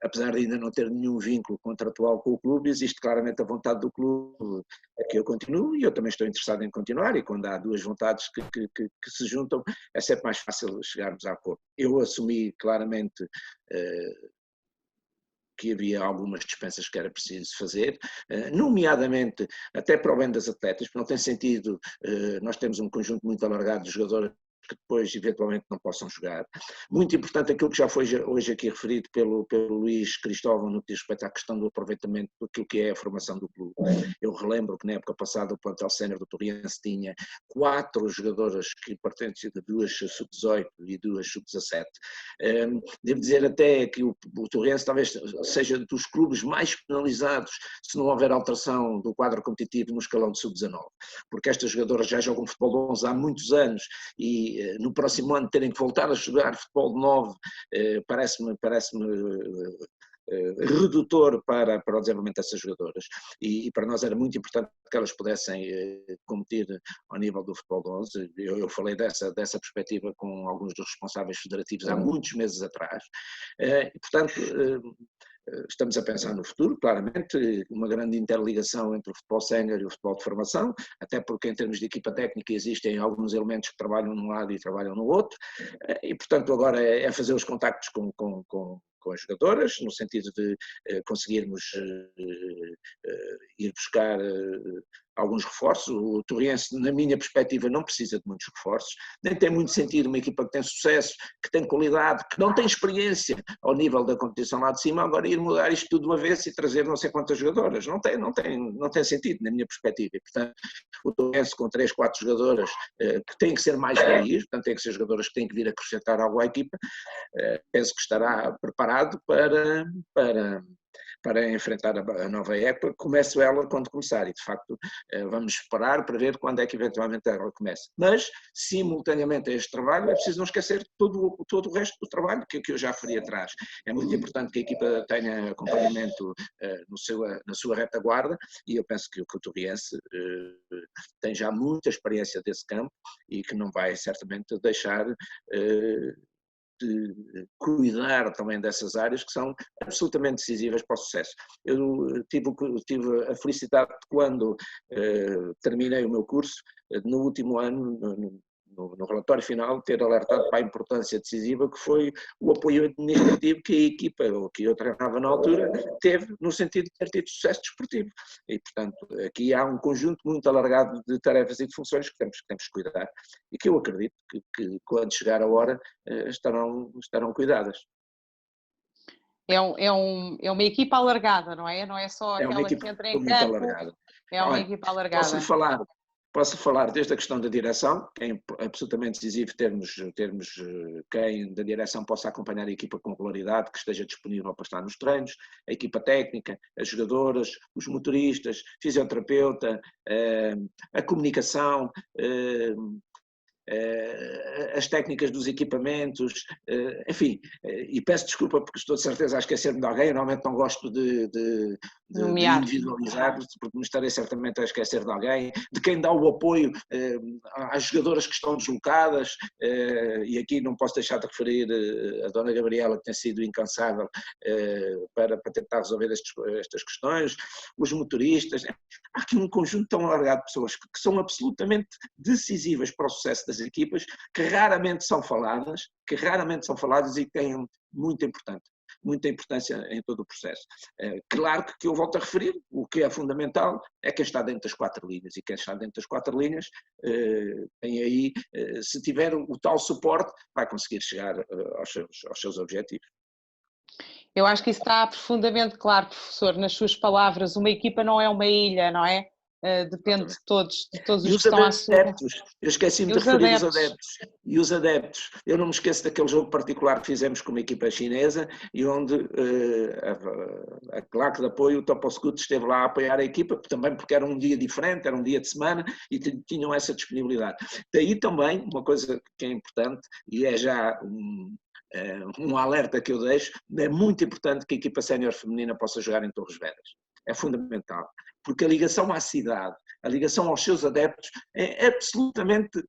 apesar de ainda não ter nenhum vínculo contratual com o clube, existe claramente a vontade do clube que eu continuo, e eu também estou interessado em continuar, e quando há duas vontades que se juntam, é sempre mais fácil chegarmos a acordo. Eu assumi claramente que havia algumas dispensas que era preciso fazer, nomeadamente até para o bem das atletas, porque não tem sentido, nós temos um conjunto muito alargado de jogadores que depois eventualmente não possam jogar. Muito importante aquilo que já foi hoje aqui referido pelo Luís Cristóvão no que diz respeito à questão do aproveitamento daquilo que é a formação do clube. Eu relembro que na época passada o plantel sénior do Torriense tinha 4 jogadoras que pertencem de 2 sub-18 e 2 sub-17. Devo dizer até que o Torriense talvez seja dos clubes mais penalizados se não houver alteração do quadro competitivo no escalão de sub-19, porque estas jogadoras já jogam futebol de 11 há muitos anos e no próximo ano terem que voltar a jogar futebol de 9 parece-me redutor para o desenvolvimento dessas jogadoras, e para nós era muito importante que elas pudessem competir ao nível do futebol de 11. Eu falei dessa perspectiva com alguns dos responsáveis federativos há muitos meses atrás, e portanto estamos a pensar no futuro, claramente, uma grande interligação entre o futebol sénior e o futebol de formação, até porque em termos de equipa técnica existem alguns elementos que trabalham num lado e trabalham no outro, e portanto agora é fazer os contactos com as jogadoras, no sentido de conseguirmos ir buscar alguns reforços. O Torriense, na minha perspectiva, não precisa de muitos reforços, nem tem muito sentido uma equipa que tem sucesso, que tem qualidade, que não tem experiência ao nível da competição lá de cima, agora ir mudar isto tudo de uma vez e trazer não sei quantas jogadoras. Não tem sentido, na minha perspectiva. E, portanto, o Torriense com 3, 4 jogadoras que têm que ser mais valias, portanto, têm que ser jogadoras que têm que vir acrescentar algo à equipa, penso que estará preparado para enfrentar a nova época. Começo ela quando começar, e de facto vamos esperar para ver quando é que eventualmente ela começa. Mas, simultaneamente a este trabalho, é preciso não esquecer todo o resto do trabalho que eu já referi atrás. É muito importante que a equipa tenha acompanhamento na sua retaguarda, e eu penso que o Torriense tem já muita experiência desse campo e que não vai certamente deixar de cuidar também dessas áreas que são absolutamente decisivas para o sucesso. Eu tive a felicidade de, quando terminei o meu curso, no último ano, no relatório final, ter alertado para a importância decisiva que foi o apoio administrativo que a equipa, ou que eu treinava na altura, teve no sentido de ter tido sucesso desportivo. E, portanto, aqui há um conjunto muito alargado de tarefas e de funções que temos que cuidar e que eu acredito que quando chegar a hora estarão cuidadas. É uma equipa alargada, não é? Não é só É uma aquela equipa que entra em muito campo, alargada. é uma Olha, equipa alargada. Posso falar desde a questão da direção, que é absolutamente decisivo termos quem da direção possa acompanhar a equipa com regularidade, que esteja disponível para estar nos treinos, a equipa técnica, as jogadoras, os motoristas, fisioterapeuta, a comunicação, as técnicas dos equipamentos, enfim, e peço desculpa porque estou de certeza a esquecer-me de alguém. Eu normalmente não gosto de individualizar, porque me estarei certamente a esquecer de alguém, de quem dá o apoio às jogadoras que estão deslocadas, e aqui não posso deixar de referir a dona Gabriela, que tem sido incansável para tentar resolver estas questões, os motoristas. Há aqui um conjunto tão alargado de pessoas que são absolutamente decisivas para o sucesso das equipas, que raramente são faladas e que têm muita importância em todo o processo. Claro que eu volto a referir, o que é fundamental é quem está dentro das 4 linhas, e quem está dentro das 4 linhas tem aí, se tiver o tal suporte, vai conseguir chegar aos seus objetivos. Eu acho que isso está profundamente claro, professor, nas suas palavras. Uma equipa não é uma ilha, não é? Depende de todos os que estão à sua... Eu esqueci-me de referir os adeptos. E os adeptos, eu não me esqueço daquele jogo particular que fizemos com uma equipa chinesa, e onde a claque de apoio, o Toposcut, esteve lá a apoiar a equipa, também porque era um dia diferente, era um dia de semana, e tinham essa disponibilidade. Daí também, uma coisa que é importante, e é já um alerta que eu deixo, é muito importante que a equipa sénior feminina possa jogar em Torres Vedras. É fundamental, porque a ligação à cidade, a ligação aos seus adeptos é absolutamente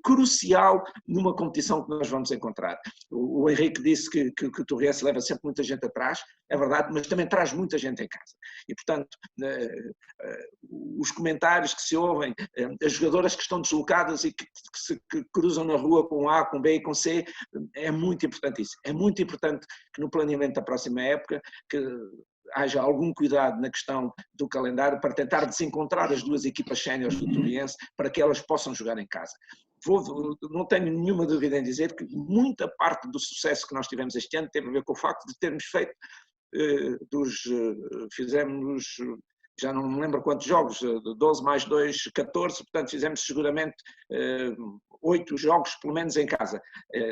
crucial numa competição que nós vamos encontrar. O Henrique disse que o Torrense leva sempre muita gente atrás, é verdade, mas também traz muita gente em casa. E, portanto, os comentários que se ouvem, as jogadoras que estão deslocadas e que cruzam na rua com A, com B e com C, é muito importante isso. É muito importante que no planeamento da próxima época que haja algum cuidado na questão do calendário para tentar desencontrar as 2 equipas séniores do Torrense para que elas possam jogar em casa. Não tenho nenhuma dúvida em dizer que muita parte do sucesso que nós tivemos este ano teve a ver com o facto de termos feito fizemos, já não me lembro quantos jogos, 12 mais 2, 14, portanto fizemos seguramente 8 jogos pelo menos em casa.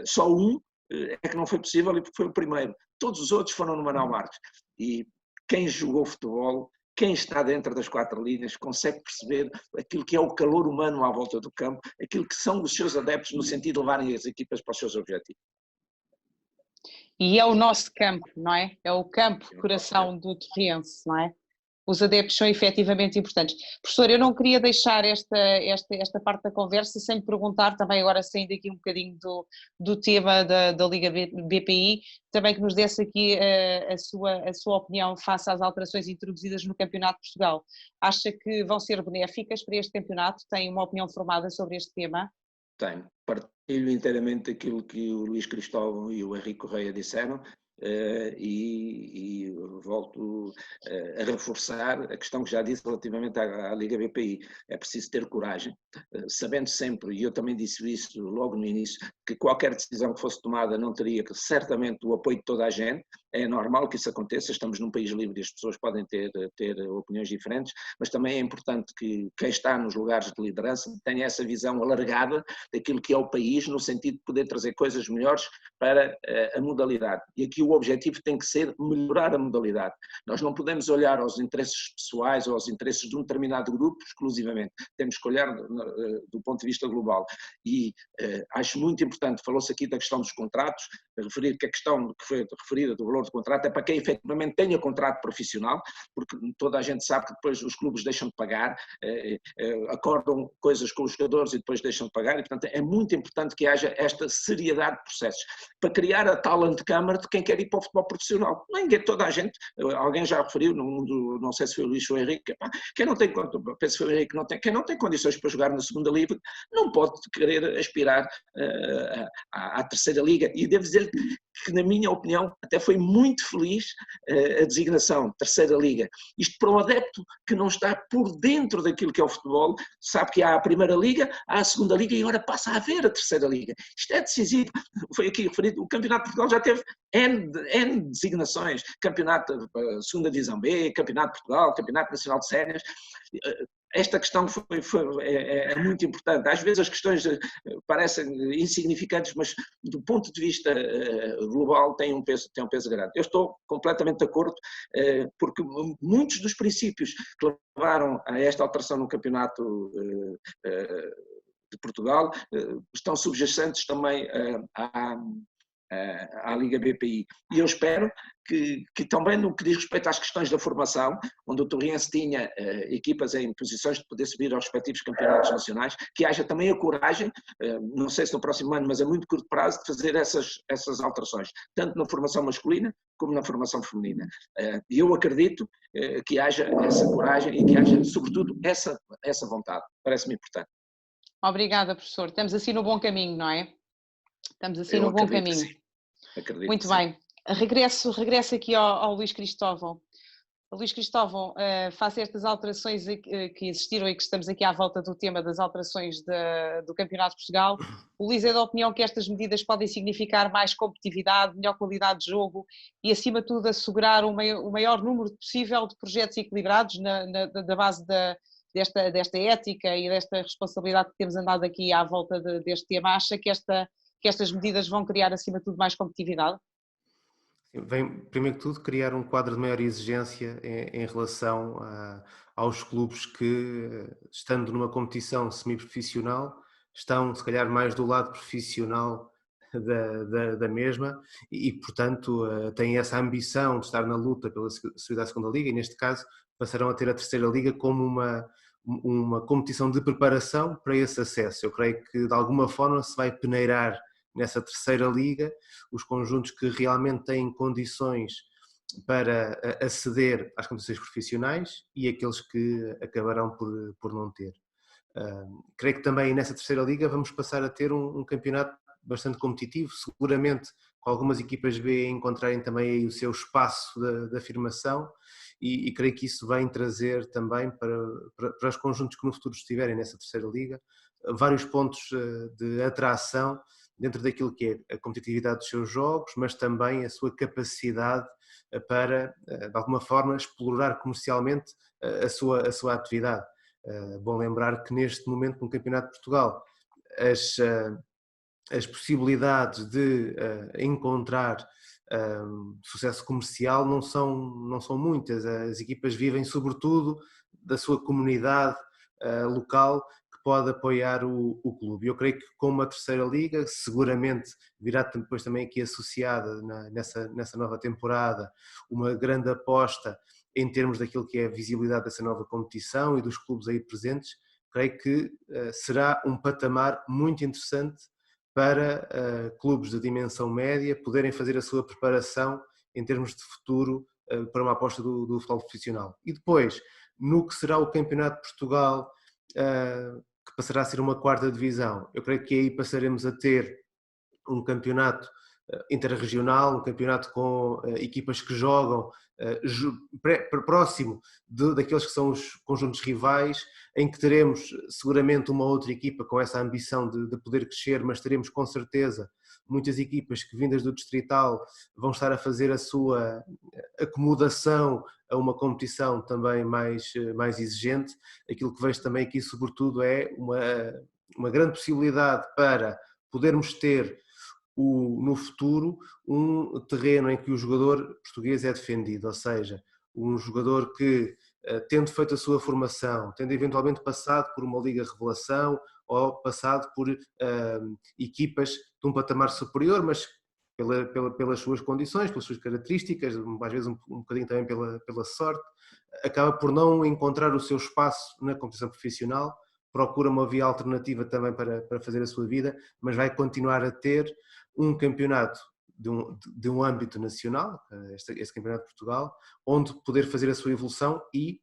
Só um é que não foi possível, e porque foi o primeiro. Todos os outros foram no Manuel Marques. E quem jogou futebol, quem está dentro das 4 linhas, consegue perceber aquilo que é o calor humano à volta do campo, aquilo que são os seus adeptos no sentido de levarem as equipas para os seus objetivos. E é o nosso campo, não é? É o campo, coração do Torrense, não é? Os adeptos são efetivamente importantes. Professor, eu não queria deixar esta parte da conversa sem lhe perguntar, também agora saindo aqui um bocadinho do tema da Liga BPI, também que nos desse aqui a sua opinião face às alterações introduzidas no Campeonato de Portugal. Acha que vão ser benéficas para este campeonato? Tem uma opinião formada sobre este tema? Tenho. Partilho inteiramente aquilo que o Luís Cristóvão e o Henrique Correia disseram. E volto a reforçar a questão que já disse relativamente à Liga BPI. É preciso ter coragem, sabendo sempre, e eu também disse isso logo no início, que qualquer decisão que fosse tomada não teria certamente o apoio de toda a gente. É normal que isso aconteça, estamos num país livre e as pessoas podem ter opiniões diferentes, mas também é importante que quem está nos lugares de liderança tenha essa visão alargada daquilo que é o país, no sentido de poder trazer coisas melhores para a modalidade. E aqui o objetivo tem que ser melhorar a modalidade. Nós não podemos olhar aos interesses pessoais ou aos interesses de um determinado grupo exclusivamente, temos que olhar do ponto de vista global. E acho muito importante, falou-se aqui da questão dos contratos, referir que a questão que foi referida do valor do contrato é para quem efetivamente tenha contrato profissional, porque toda a gente sabe que depois os clubes deixam de pagar, acordam coisas com os jogadores e depois deixam de pagar, e portanto é muito importante que haja esta seriedade de processos, para criar a tal antecâmara de quem quer ir para o futebol profissional. Ninguém, toda a gente, alguém já referiu, não sei se foi o Luís ou o Henrique, quem não tem, penso que foi o Henrique, quem não tem condições para jogar na segunda liga, não pode querer aspirar à terceira liga, e devo dizer que, na minha opinião, até foi muito feliz a designação de terceira liga. Isto para o adepto que não está por dentro daquilo que é o futebol, sabe que há a primeira liga, há a segunda liga e agora passa a haver a terceira liga. Isto é decisivo. Foi aqui referido, o Campeonato de Portugal já teve N designações, Campeonato Segunda Divisão B, Campeonato de Portugal, Campeonato Nacional de Séniores. Esta questão é muito importante. Às vezes as questões parecem insignificantes, mas do ponto de vista global têm um peso grande. Eu estou completamente de acordo, porque muitos dos princípios que levaram a esta alteração no Campeonato de Portugal estão subjacentes também à Liga BPI. E eu espero que também no que diz respeito às questões da formação, onde o Torriense tinha equipas em posições de poder subir aos respectivos campeonatos nacionais, que haja também a coragem, não sei se no próximo ano, mas a muito curto prazo, de fazer essas alterações, tanto na formação masculina como na formação feminina. E eu acredito que haja essa coragem e que haja, sobretudo, essa vontade. Parece-me importante. Obrigada, professor. Estamos assim no bom caminho, não é? Estamos assim no bom caminho. Acredito. Muito bem. Regresso aqui ao Luís Cristóvão. Luís Cristóvão, face a estas alterações que existiram e que estamos aqui à volta do tema das alterações do Campeonato de Portugal, o Luís é da opinião que estas medidas podem significar mais competitividade, melhor qualidade de jogo e, acima de tudo, assegurar o maior número possível de projetos equilibrados da base desta ética e desta responsabilidade que temos andado aqui à volta deste tema. Acha que estas medidas vão criar, acima de tudo, mais competitividade? Vem, primeiro que tudo, criar um quadro de maior exigência em relação aos clubes que, estando numa competição semi-profissional, estão, se calhar, mais do lado profissional da mesma e, portanto, têm essa ambição de estar na luta pela subida à segunda liga e, neste caso, passarão a ter a terceira liga como uma competição de preparação para esse acesso. Eu creio que, de alguma forma, se vai peneirar nessa terceira liga os conjuntos que realmente têm condições para aceder às competições profissionais e aqueles que acabarão por não ter. Creio que também nessa terceira liga vamos passar a ter um campeonato bastante competitivo, seguramente com algumas equipas B encontrarem também aí o seu espaço de afirmação e creio que isso vai trazer também para os conjuntos que no futuro estiverem nessa terceira liga vários pontos de atração dentro daquilo que é a competitividade dos seus jogos, mas também a sua capacidade para, de alguma forma, explorar comercialmente a sua atividade. Bom lembrar que neste momento no Campeonato de Portugal as possibilidades de encontrar sucesso comercial não são muitas. As equipas vivem sobretudo da sua comunidade local que pode apoiar o clube. Eu creio que com uma terceira liga, seguramente virá depois também aqui associada nessa nova temporada uma grande aposta em termos daquilo que é a visibilidade dessa nova competição e dos clubes aí presentes. Creio que será um patamar muito interessante para clubes de dimensão média poderem fazer a sua preparação em termos de futuro para uma aposta do futebol profissional. E depois, no que será o Campeonato de Portugal, que passará a ser uma quarta divisão, eu creio que aí passaremos a ter um campeonato interregional, um campeonato com equipas que jogam próximo daqueles que são os conjuntos rivais, em que teremos seguramente uma outra equipa com essa ambição de poder crescer, mas teremos com certeza muitas equipas que vindas do distrital vão estar a fazer a sua acomodação a uma competição também mais exigente. Aquilo que vejo também aqui sobretudo é uma grande possibilidade para podermos ter no futuro um terreno em que o jogador português é defendido, ou seja, um jogador que, tendo feito a sua formação, tendo eventualmente passado por uma liga revelação ou passado por equipas de um patamar superior, mas pelas suas condições, pelas suas características, às vezes um bocadinho também pela sorte, acaba por não encontrar o seu espaço na competição profissional, procura uma via alternativa também para fazer a sua vida, mas vai continuar a ter um campeonato de um âmbito nacional, este Campeonato de Portugal, onde poder fazer a sua evolução, e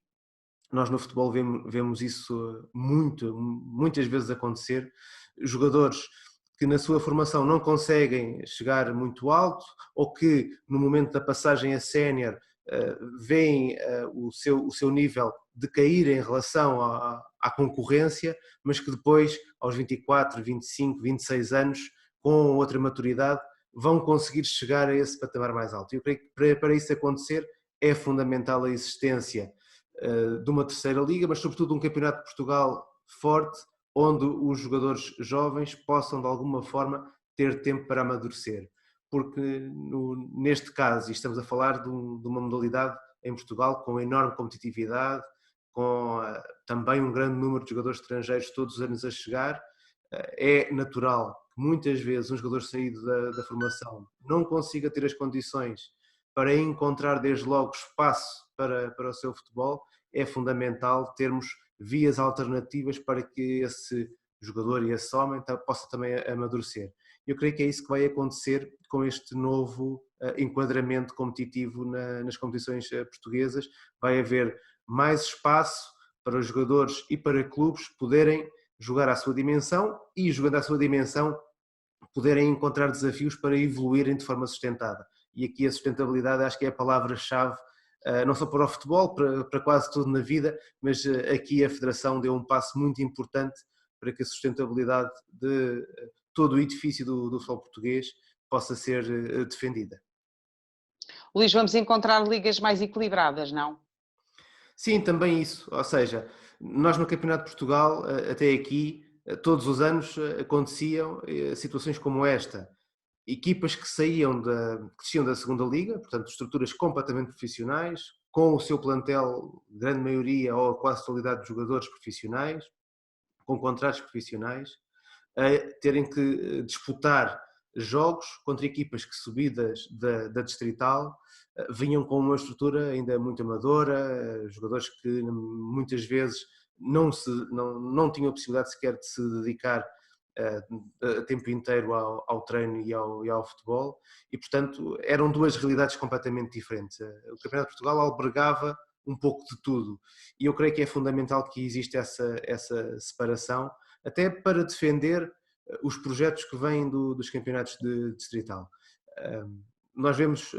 nós no futebol vemos isso muitas vezes acontecer. Jogadores que na sua formação não conseguem chegar muito alto, ou que no momento da passagem a sénior veem o seu nível decair em relação à concorrência, mas que depois, aos 24, 25, 26 anos, com outra maturidade, vão conseguir chegar a esse patamar mais alto. Eu creio que para isso acontecer é fundamental a existência de uma terceira liga, mas sobretudo um campeonato de Portugal forte, onde os jogadores jovens possam de alguma forma ter tempo para amadurecer. Porque neste caso, e estamos a falar de uma modalidade em Portugal com enorme competitividade, com também um grande número de jogadores estrangeiros todos os anos a chegar, é natural que muitas vezes um jogador saído da formação não consiga ter as condições para encontrar desde logo espaço para o seu futebol. É fundamental termos vias alternativas para que esse jogador e esse homem possa também amadurecer. Eu creio que é isso que vai acontecer com este novo enquadramento competitivo nas competições portuguesas. Vai haver mais espaço para os jogadores e para clubes poderem jogar à sua dimensão, e jogando à sua dimensão poderem encontrar desafios para evoluírem de forma sustentada. E aqui a sustentabilidade acho que é a palavra-chave, não só para o futebol, para quase tudo na vida, mas aqui a Federação deu um passo muito importante para que a sustentabilidade de todo o edifício do futebol português possa ser defendida. Luís, vamos encontrar ligas mais equilibradas, não? Sim, também isso. Ou seja, nós no Campeonato de Portugal, até aqui, todos os anos aconteciam situações como esta. Equipas que desciam da segunda liga, portanto estruturas completamente profissionais, com o seu plantel, grande maioria ou quase totalidade de jogadores profissionais, com contratos profissionais, a terem que disputar jogos contra equipas que, subidas da Distrital, vinham com uma estrutura ainda muito amadora, jogadores que muitas vezes não tinham a possibilidade sequer de se dedicar a tempo inteiro ao treino e ao futebol, e portanto eram duas realidades completamente diferentes. O Campeonato de Portugal albergava um pouco de tudo, e eu creio que é fundamental que exista essa separação, até para defender os projetos que vêm dos campeonatos de distrital. Nós vemos,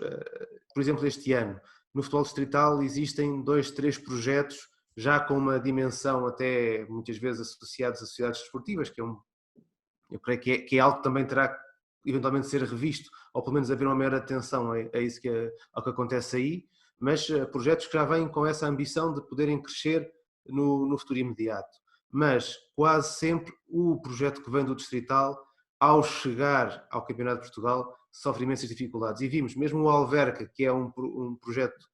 por exemplo, este ano, no futebol distrital existem 2, 3 projetos já com uma dimensão até muitas vezes associados a sociedades desportivas, eu creio que é algo que também terá que eventualmente ser revisto, ou pelo menos haver uma maior atenção a isso ao que acontece aí, mas projetos que já vêm com essa ambição de poderem crescer no futuro imediato. Mas quase sempre o projeto que vem do distrital, ao chegar ao Campeonato de Portugal, sofre imensas dificuldades. E vimos, mesmo o Alverca, que é um projeto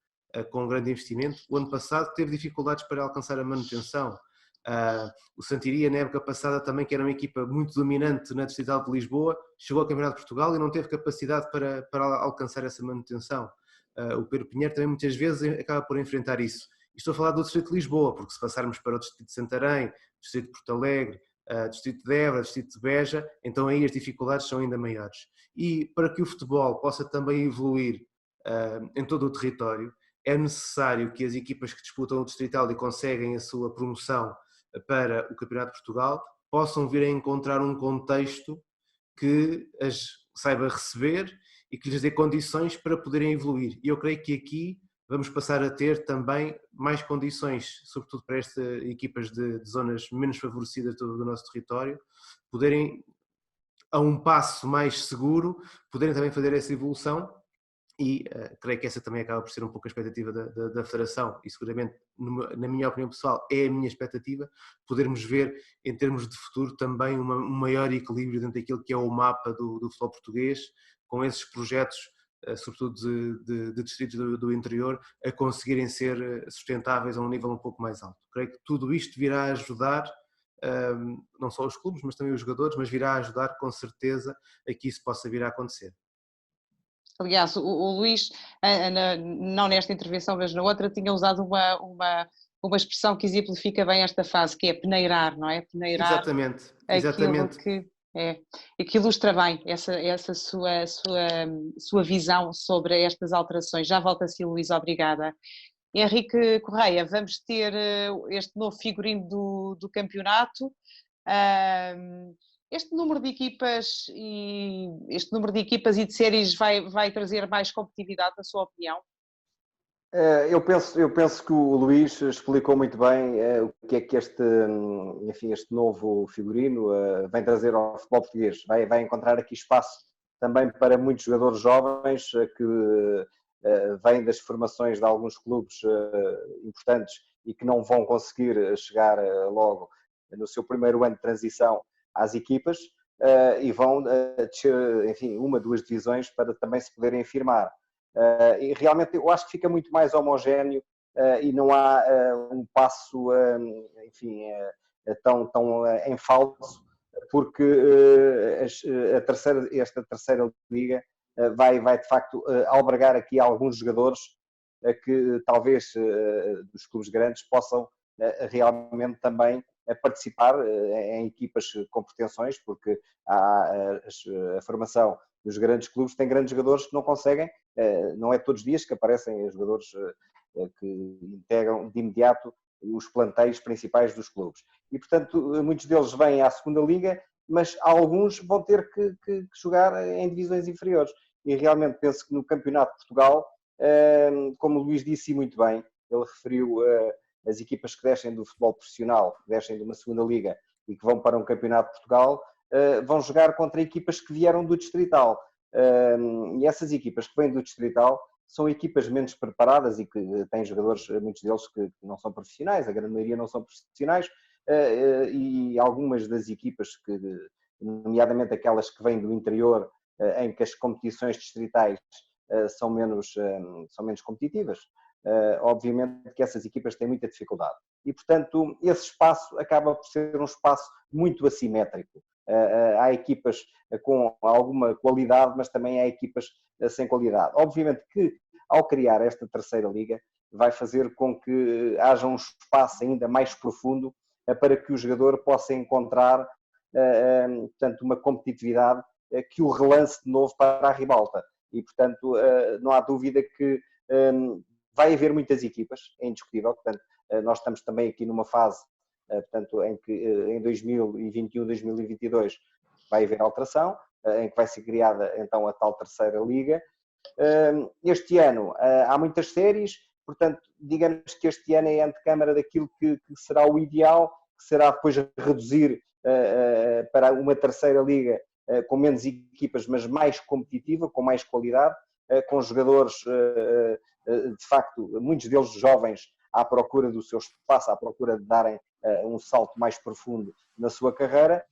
com grande investimento, o ano passado teve dificuldades para alcançar a manutenção. O Santiria, na época passada, também, que era uma equipa muito dominante na Distrital de Lisboa, chegou ao Campeonato de Portugal e não teve capacidade para alcançar essa manutenção. O Pedro Pinheiro também muitas vezes acaba por enfrentar isso. E estou a falar do Distrito de Lisboa, porque se passarmos para o Distrito de Santarém, Distrito de Porto Alegre, Distrito de Évora, Distrito de Beja, então aí as dificuldades são ainda maiores. E para que o futebol possa também evoluir em todo o território, é necessário que as equipas que disputam o distrital e conseguem a sua promoção para o Campeonato de Portugal possam vir a encontrar um contexto que as saiba receber e que lhes dê condições para poderem evoluir. E eu creio que aqui vamos passar a ter também mais condições, sobretudo para estas equipas de zonas menos favorecidas do nosso território, poderem, a um passo mais seguro, poderem também fazer essa evolução. E creio que essa também acaba por ser um pouco a expectativa da Federação, e seguramente, na minha opinião pessoal, é a minha expectativa, podermos ver em termos de futuro também um maior equilíbrio dentro daquilo que é o mapa do futebol português, com esses projetos, sobretudo de distritos do interior, a conseguirem ser sustentáveis a um nível um pouco mais alto. Creio que tudo isto virá a ajudar, não só os clubes, mas também os jogadores, mas virá a ajudar com certeza a que isso possa vir a acontecer. Aliás, o Luís, não nesta intervenção, mas na outra, tinha usado uma expressão que exemplifica bem esta fase, que é peneirar, não é? Peneirar Exatamente, aquilo exatamente. que é, e que ilustra bem essa sua visão sobre estas alterações. Já volto a si, Luís, obrigada. Henrique Correia, vamos ter este novo figurino do campeonato. Este número de equipas e de séries vai trazer mais competitividade, na sua opinião? Eu penso que o Luís explicou muito bem o que é que este novo figurino vem trazer ao futebol português. Vai encontrar aqui espaço também para muitos jogadores jovens que vêm das formações de alguns clubes importantes e que não vão conseguir chegar logo no seu primeiro ano de transição às equipas e vão descer, enfim, 1, 2 divisões para também se poderem afirmar. E realmente eu acho que fica muito mais homogéneo e não há um passo, enfim, tão em falso, porque esta terceira liga vai de facto albergar aqui alguns jogadores que talvez dos clubes grandes possam realmente também participar em equipas com pretensões, porque a formação dos grandes clubes tem grandes jogadores que não conseguem, não é todos os dias que aparecem jogadores que integram de imediato os plantéis principais dos clubes. E, portanto, muitos deles vêm à segunda liga, mas alguns vão ter que jogar em divisões inferiores. E realmente penso que no Campeonato de Portugal, como o Luís disse muito bem, ele referiu as equipas que descem do futebol profissional, que descem de uma segunda liga e que vão para um Campeonato de Portugal, vão jogar contra equipas que vieram do Distrital. E essas equipas que vêm do Distrital são equipas menos preparadas e que têm jogadores, muitos deles que não são profissionais, a grande maioria não são profissionais, e algumas das equipas, nomeadamente aquelas que vêm do interior, em que as competições distritais são menos competitivas, obviamente que essas equipas têm muita dificuldade. E, portanto, esse espaço acaba por ser um espaço muito assimétrico. Há equipas com alguma qualidade, mas também há equipas sem qualidade. Obviamente que, ao criar esta terceira liga, vai fazer com que haja um espaço ainda mais profundo para que o jogador possa encontrar, portanto, uma competitividade que o relance de novo para a ribalta. E, portanto, não há dúvida que vai haver muitas equipas, é indiscutível. Portanto, nós estamos também aqui numa fase, portanto, em que em 2021, 2022 vai haver alteração, em que vai ser criada então a tal terceira liga. Este ano há muitas séries, portanto, digamos que este ano é a antecâmara daquilo que será o ideal, que será depois reduzir para uma terceira liga com menos equipas, mas mais competitiva, com mais qualidade, com jogadores, de facto, muitos deles jovens, à procura do seu espaço, à procura de darem um salto mais profundo na sua carreira.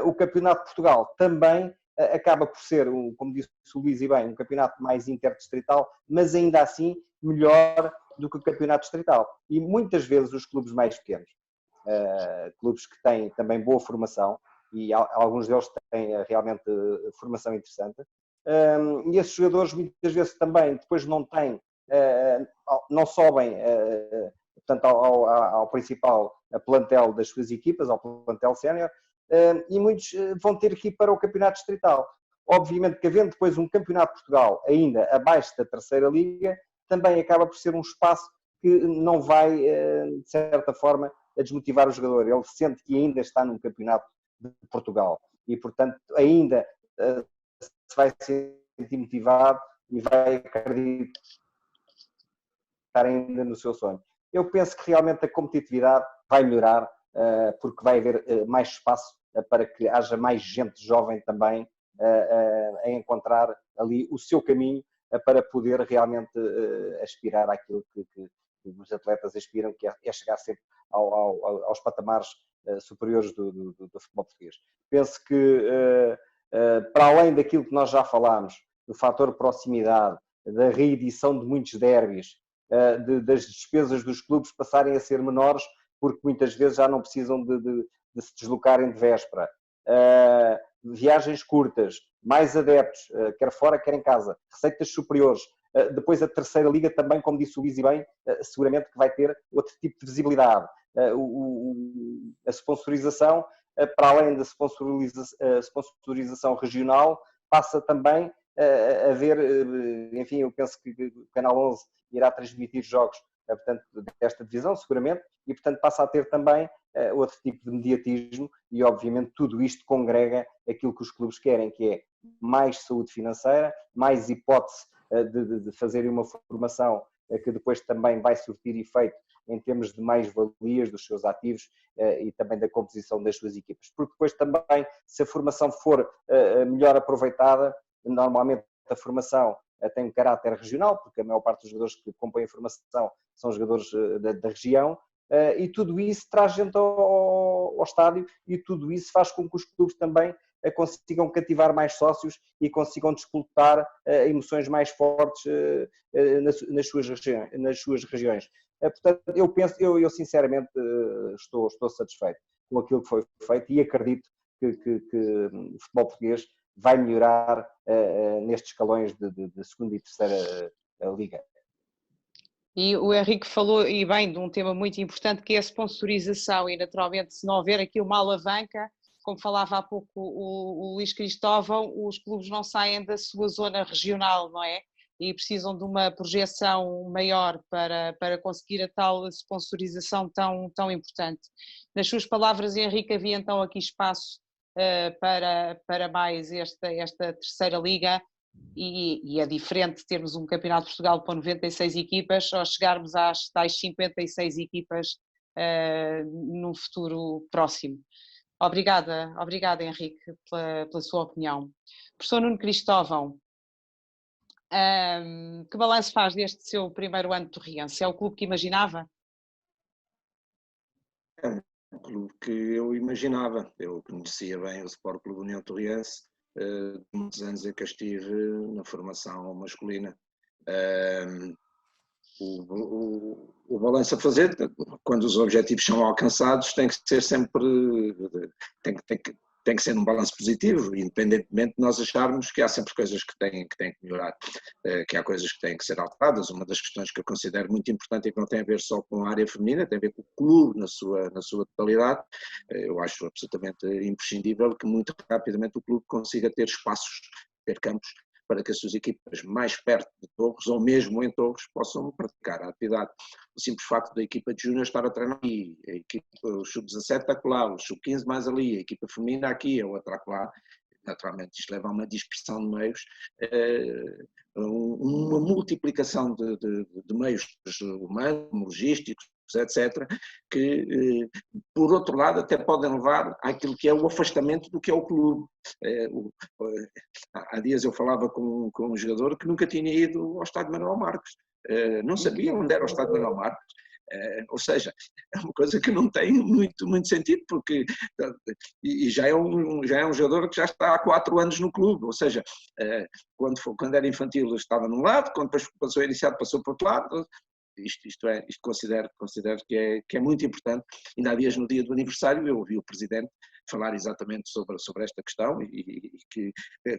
O Campeonato de Portugal também acaba por ser, como disse o Luís e bem, um campeonato mais interdistrital, mas ainda assim melhor do que o Campeonato Distrital. E muitas vezes os clubes mais pequenos, clubes que têm também boa formação, e alguns deles têm realmente formação interessante, e esses jogadores muitas vezes também depois não têm, não sobem portanto, ao principal plantel das suas equipas, ao plantel sénior, e muitos vão ter que ir para o campeonato distrital. Obviamente que havendo depois um campeonato de Portugal ainda abaixo da terceira liga, também acaba por ser um espaço que não vai, de certa forma, a desmotivar o jogador. Ele sente que ainda está num campeonato de Portugal e, portanto, ainda se vai sentir motivado e vai acreditar ainda no seu sonho. Eu penso que realmente a competitividade vai melhorar porque vai haver mais espaço para que haja mais gente jovem também a encontrar ali o seu caminho para poder realmente aspirar àquilo que os atletas aspiram, que é chegar sempre aos patamares superiores do futebol português. Penso que, para além daquilo que nós já falámos, do fator proximidade, da reedição de muitos derbys, das despesas dos clubes passarem a ser menores, porque muitas vezes já não precisam de se deslocarem de véspera. Viagens curtas, mais adeptos, quer fora, quer em casa, receitas superiores. Depois a terceira liga também, como disse o Luís e bem, seguramente que vai ter outro tipo de visibilidade. A sponsorização, para além da sponsorização regional, passa também a haver, enfim, eu penso que o Canal 11 irá transmitir jogos, portanto, desta divisão, seguramente, e, portanto, passa a ter também outro tipo de mediatismo e, obviamente, tudo isto congrega aquilo que os clubes querem, que é mais saúde financeira, mais hipótese de fazerem uma formação que depois também vai surtir efeito em termos de mais-valias dos seus ativos e também da composição das suas equipas. Porque depois também, se a formação for melhor aproveitada, normalmente a formação tem um caráter regional, porque a maior parte dos jogadores que compõem a formação são jogadores da região, e tudo isso traz gente ao estádio e tudo isso faz com que os clubes também consigam cativar mais sócios e consigam disputar emoções mais fortes nas suas regiões. Portanto, eu sinceramente estou satisfeito com aquilo que foi feito e acredito que o futebol português vai melhorar nestes escalões de segunda e terceira liga. E o Henrique falou, e bem, de um tema muito importante que é a sponsorização e naturalmente se não houver aqui uma alavanca, como falava há pouco o Luís Cristóvão, os clubes não saem da sua zona regional, não é? E precisam de uma projeção maior para conseguir a tal sponsorização tão importante. Nas suas palavras, Henrique, havia então aqui espaço para mais esta terceira liga e é diferente termos um campeonato de Portugal com 96 equipas ou chegarmos às tais 56 equipas num futuro próximo. Obrigada Henrique, pela sua opinião. Professor Nuno Cristóvão, que balanço faz deste seu primeiro ano de Torriense? É o clube que imaginava? É um clube que eu imaginava. Eu conhecia bem o Sport Clube União Torriense, muitos anos em que estive na formação masculina. O balanço a fazer, quando os objetivos são alcançados, tem que ser sempre, tem que ser um balanço positivo, independentemente de nós acharmos que há sempre coisas que têm que melhorar, que há coisas que têm que ser alteradas. Uma das questões que eu considero muito importante e que não tem a ver só com a área feminina, tem a ver com o clube na sua totalidade. Eu acho absolutamente imprescindível que muito rapidamente o clube consiga ter espaços, ter campos, para que as suas equipas mais perto de Torres, ou mesmo em Torres, possam praticar a atividade. O simples facto da equipa de júnior estar a treinar aqui, a equipa, o sub-17 acolá, o sub-15 mais ali, a equipa feminina aqui, a outra acolá, naturalmente isto leva a uma dispersão de meios, uma multiplicação de meios humanos, logísticos, etc., que, por outro lado, até podem levar àquilo que é o afastamento do que é o clube. Há dias eu falava com um jogador que nunca tinha ido ao estádio Manuel Marques, não sabia onde era o estádio Manuel Marques. Ou seja, é uma coisa que não tem muito sentido, porque e já é um jogador que já está há 4 anos no clube, ou seja, quando era infantil estava num lado, quando depois passou a iniciado passou para outro lado. Isto considero que é muito importante. Ainda há dias, no dia do aniversário, eu ouvi o Presidente falar exatamente sobre esta questão e que,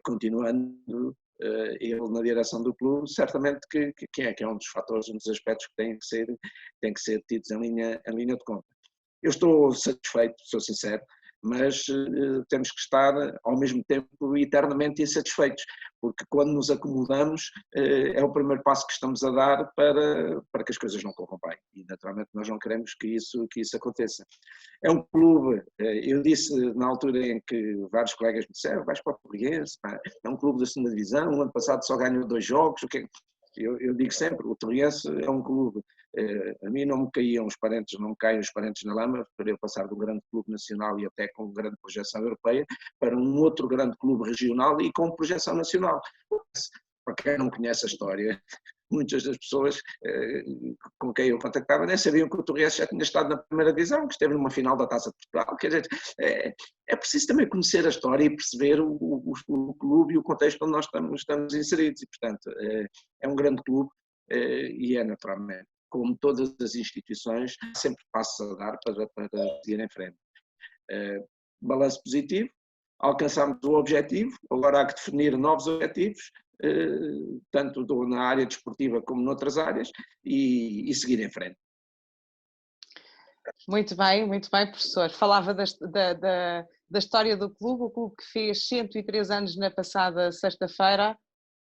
continuando ele na direção do clube, certamente que é um dos fatores, um dos aspectos que têm que ser tidos em linha de conta. Eu estou satisfeito, sou sincero, mas temos que estar ao mesmo tempo eternamente insatisfeitos, porque quando nos acomodamos é o primeiro passo que estamos a dar para que as coisas não corram bem, e naturalmente nós não queremos que isso aconteça. É um clube, eu disse na altura em que vários colegas me disseram, vais para o Torriense, é um clube da segunda divisão, o ano passado só ganhou 2 jogos, eu digo sempre, o Torriense é um clube, a mim não me caem os parentes na lama, para eu passar de um grande clube nacional e até com grande projeção europeia, para um outro grande clube regional e com projeção nacional. Para quem não conhece a história, muitas das pessoas com quem eu contactava nem sabiam que o Torriense já tinha estado na primeira divisão, que esteve numa final da Taça de Portugal. Quer dizer, é preciso também conhecer a história e perceber o clube e o contexto onde nós estamos inseridos, e portanto é um grande clube e é naturalmente, como todas as instituições, sempre passos a dar para seguir em frente. Balanço positivo, alcançámos o objetivo, agora há que definir novos objetivos, tanto na área desportiva como noutras áreas, e seguir em frente. Muito bem, professor. Falava da história do clube, o clube que fez 103 anos na passada sexta-feira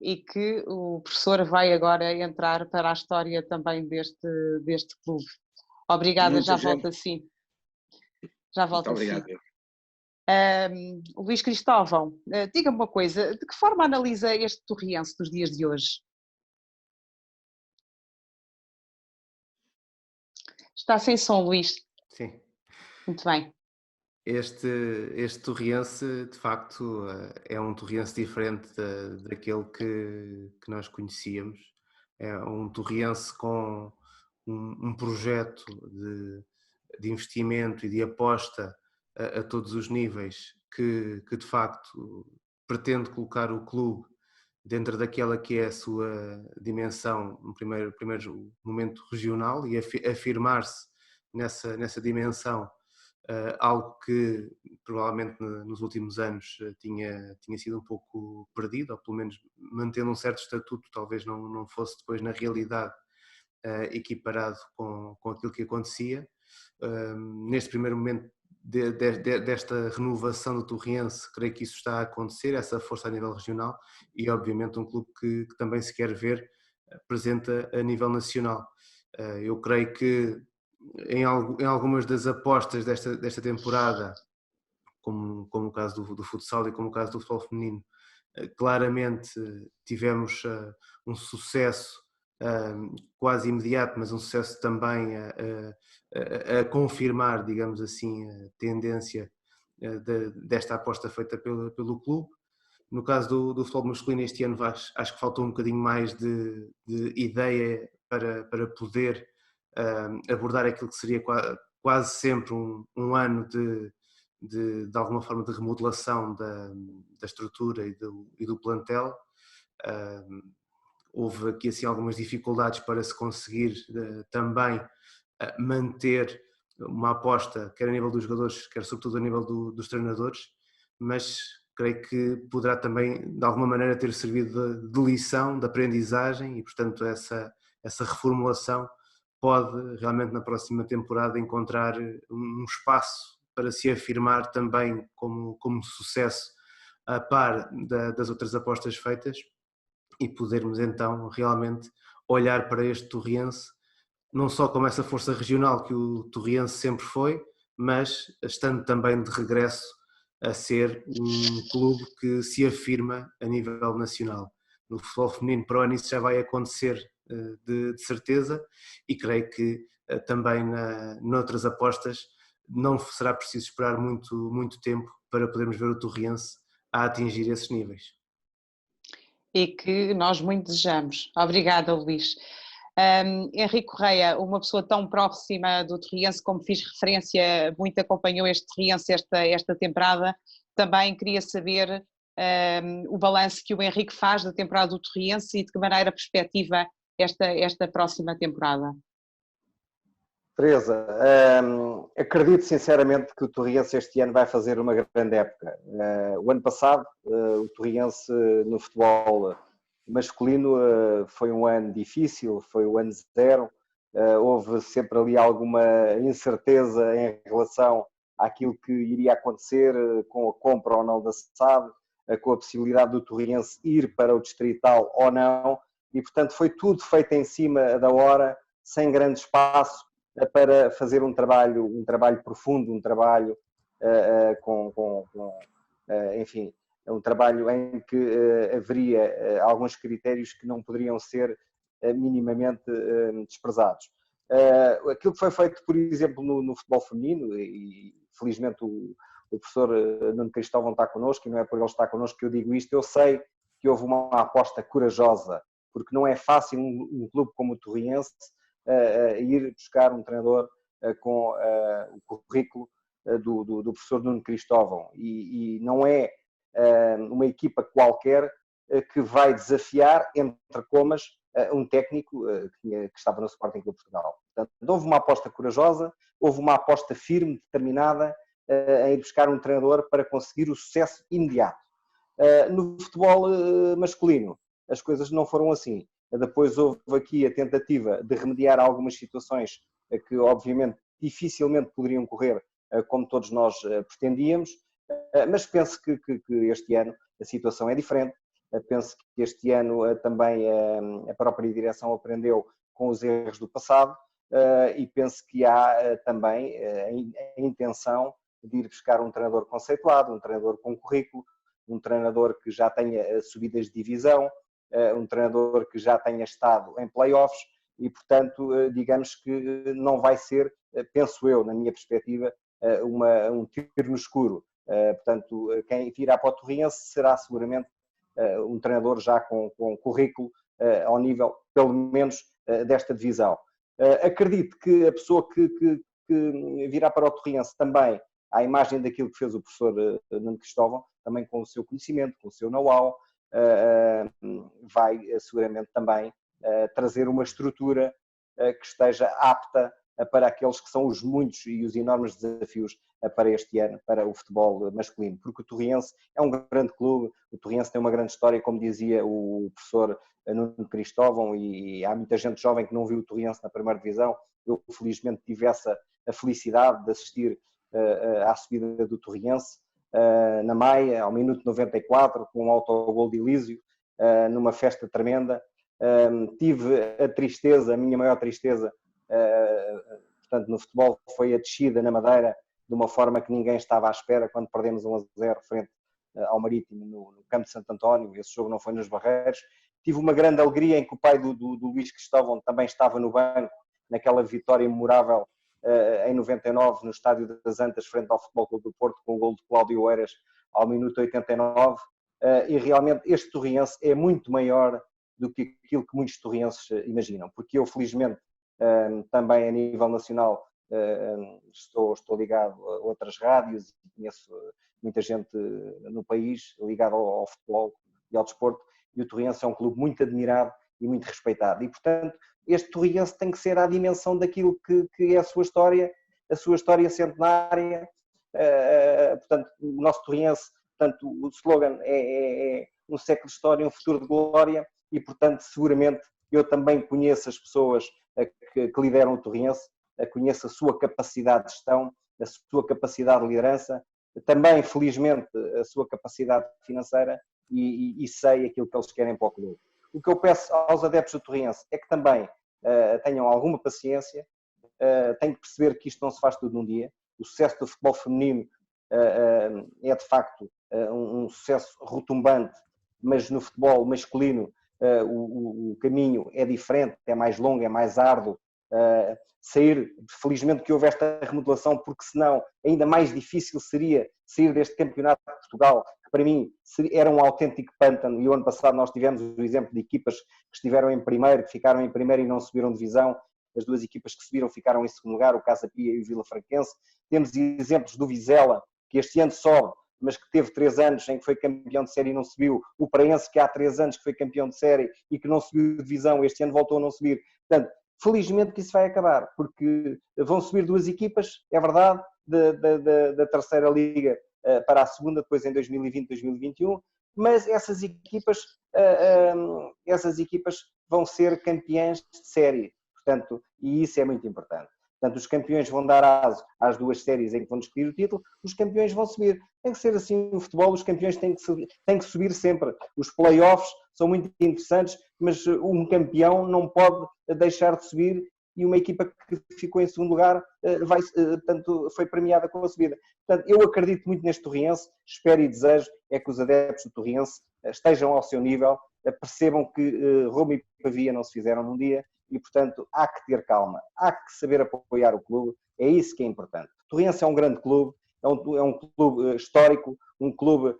e que o professor vai agora entrar para a história também deste clube. Obrigada, já volto assim. Já volto assim. Muito obrigado. Luís Cristóvão, diga-me uma coisa, de que forma analisa este Torriense dos dias de hoje? Está sem som, Luís. Sim. Muito bem. Este Torriense, de facto, é um Torriense diferente daquele que nós conhecíamos. É um Torriense com um projeto de investimento e de aposta a todos os níveis que de facto pretende colocar o clube dentro daquela que é a sua dimensão, no primeiro momento regional, e afirmar-se nessa dimensão, algo que provavelmente nos últimos anos tinha sido um pouco perdido, ou pelo menos mantendo um certo estatuto, talvez não fosse depois na realidade equiparado com aquilo que acontecia. Neste primeiro momento desta renovação do Torriense, creio que isso está a acontecer, essa força a nível regional, e obviamente um clube que também se quer ver presente a nível nacional. Eu creio que em algumas das apostas desta temporada, como o caso do futsal e como o caso do futebol feminino, claramente tivemos um sucesso quase imediato, mas um sucesso também a confirmar, digamos assim, a tendência desta aposta feita pelo clube. No caso do futebol masculino, este ano acho que faltou um bocadinho mais de ideia para poder abordar aquilo que seria quase sempre um ano de alguma forma de remodelação da estrutura e do plantel. Houve aqui assim algumas dificuldades para se conseguir também manter uma aposta, quer a nível dos jogadores, quer sobretudo a nível dos treinadores, mas creio que poderá também de alguma maneira ter servido de lição, de aprendizagem, e portanto essa reformulação pode realmente na próxima temporada encontrar um espaço para se afirmar também como sucesso a par das outras apostas feitas, e podermos então realmente olhar para este Torriense não só como essa força regional que o Torriense sempre foi, mas estando também de regresso a ser um clube que se afirma a nível nacional. No futebol feminino, para o ano, isso já vai acontecer de certeza, e creio que também noutras apostas não será preciso esperar muito tempo para podermos ver o Torriense a atingir esses níveis. E que nós muito desejamos. Obrigada, Luís. Henrique Correia, uma pessoa tão próxima do Torriense, como fiz referência, muito acompanhou este Torriense esta temporada, também queria saber o balanço que o Henrique faz da temporada do Torriense e de que maneira perspectiva esta próxima temporada. Teresa, acredito sinceramente que o Torriense este ano vai fazer uma grande época. O ano passado, o Torriense no futebol masculino foi um ano difícil, foi o ano zero. Houve sempre ali alguma incerteza em relação àquilo que iria acontecer com a compra ou não da SAD, com a possibilidade do Torriense ir para o distrital ou não, e portanto foi tudo feito em cima da hora, sem grande espaço para fazer um trabalho profundo, um trabalho enfim, um trabalho em que haveria alguns critérios que não poderiam ser minimamente desprezados. Aquilo que foi feito, por exemplo, no futebol feminino, e felizmente o professor Nuno Cristóvão está connosco, e não é por ele estar connosco que eu digo isto, eu sei que houve uma aposta corajosa, porque não é fácil um clube como o Torriense ir buscar um treinador com o currículo do professor Nuno Cristóvão, e não é uma equipa qualquer que vai desafiar, entre comas, um técnico que estava no Sporting Clube de Portugal. Portanto, houve uma aposta corajosa, houve uma aposta firme, determinada, em ir buscar um treinador para conseguir o sucesso imediato. No futebol masculino, as coisas não foram assim. Depois houve aqui a tentativa de remediar algumas situações que, obviamente, dificilmente poderiam correr como todos nós pretendíamos, mas penso que este ano a situação é diferente. Penso que este ano também a própria direção aprendeu com os erros do passado e penso que há também a intenção de ir buscar um treinador conceituado, um treinador com currículo, um treinador que já tenha subidas de divisão, um treinador que já tenha estado em playoffs e, portanto, digamos que não vai ser, penso eu, na minha perspectiva, um tiro no escuro. Portanto, quem virá para o Torriense será seguramente um treinador já com currículo ao nível, pelo menos, desta divisão. Acredito que a pessoa que virá para o Torriense também, à imagem daquilo que fez o professor Nuno Cristóvão, também com o seu conhecimento, com o seu know-how, vai seguramente também trazer uma estrutura que esteja apta para aqueles que são os muitos e os enormes desafios para este ano, para o futebol masculino, porque o Torriense é um grande clube, o Torriense tem uma grande história, como dizia o professor Nuno Cristóvão, e há muita gente jovem que não viu o Torriense na primeira divisão. Eu felizmente tive a felicidade de assistir à subida do Torriense na Maia, ao minuto 94, com um autogol de Elísio, numa festa tremenda. Tive a tristeza, a minha maior tristeza, portanto, no futebol, foi a descida na Madeira, de uma forma que ninguém estava à espera, quando perdemos 1-0 frente ao Marítimo no campo de Santo António. Esse jogo não foi nos Barreiros. Tive uma grande alegria em que o pai do Luís Cristóvão também estava no banco, naquela vitória memorável em 99, no Estádio das Antas, frente ao Futebol Clube do Porto, com o gol de Cláudio Eiras ao minuto 89. E realmente este Torriense é muito maior do que aquilo que muitos torrienses imaginam, porque eu, felizmente, também a nível nacional, estou ligado a outras rádios e conheço muita gente no país ligada ao futebol e ao desporto, e o Torriense é um clube muito admirado e muito respeitado. E, portanto, este Torriense tem que ser à dimensão daquilo que é a sua história centenária. Portanto, o nosso Torriense, portanto, o slogan é um século de história, um futuro de glória, e, portanto, seguramente eu também conheço as pessoas que lideram o Torriense, conheço a sua capacidade de gestão, a sua capacidade de liderança, também, felizmente, a sua capacidade financeira, e sei aquilo que eles querem para o clube. O que eu peço aos adeptos do Torriense é que também tenham alguma paciência, têm que perceber que isto não se faz tudo num dia. O sucesso do futebol feminino é, de facto, um sucesso retumbante, mas no futebol masculino o caminho é diferente, é mais longo, é mais árduo. Felizmente que houve esta remodelação, porque senão ainda mais difícil seria sair deste campeonato de Portugal, que para mim era um autêntico pântano, e o ano passado nós tivemos o exemplo de equipas que estiveram em primeiro, que ficaram em primeiro e não subiram de divisão. As duas equipas que subiram ficaram em segundo lugar, o Casa Pia e o Vila Franquense. Temos exemplos do Vizela, que este ano sobe, mas que teve 3 anos em que foi campeão de série e não subiu. O Praense, que há 3 anos que foi campeão de série e que não subiu de divisão, este ano voltou a não subir. Portanto, felizmente que isso vai acabar, porque vão subir 2 equipas, é verdade, da terceira liga para a segunda, depois em 2020, 2021, mas essas equipas vão ser campeãs de série, portanto, e isso é muito importante. Portanto, os campeões vão dar aso às 2 séries em que vão discutir o título, os campeões vão subir. Tem que ser assim no futebol, os campeões têm que subir sempre. Os play-offs são muito interessantes, mas um campeão não pode deixar de subir, e uma equipa que ficou em segundo lugar portanto, foi premiada com a subida. Portanto, eu acredito muito neste Torriense, espero e desejo é que os adeptos do Torriense estejam ao seu nível, percebam que Roma e Pavia não se fizeram num dia, e, portanto, há que ter calma, há que saber apoiar o clube, é isso que é importante. O Torriense é um grande clube, é um clube histórico, um clube,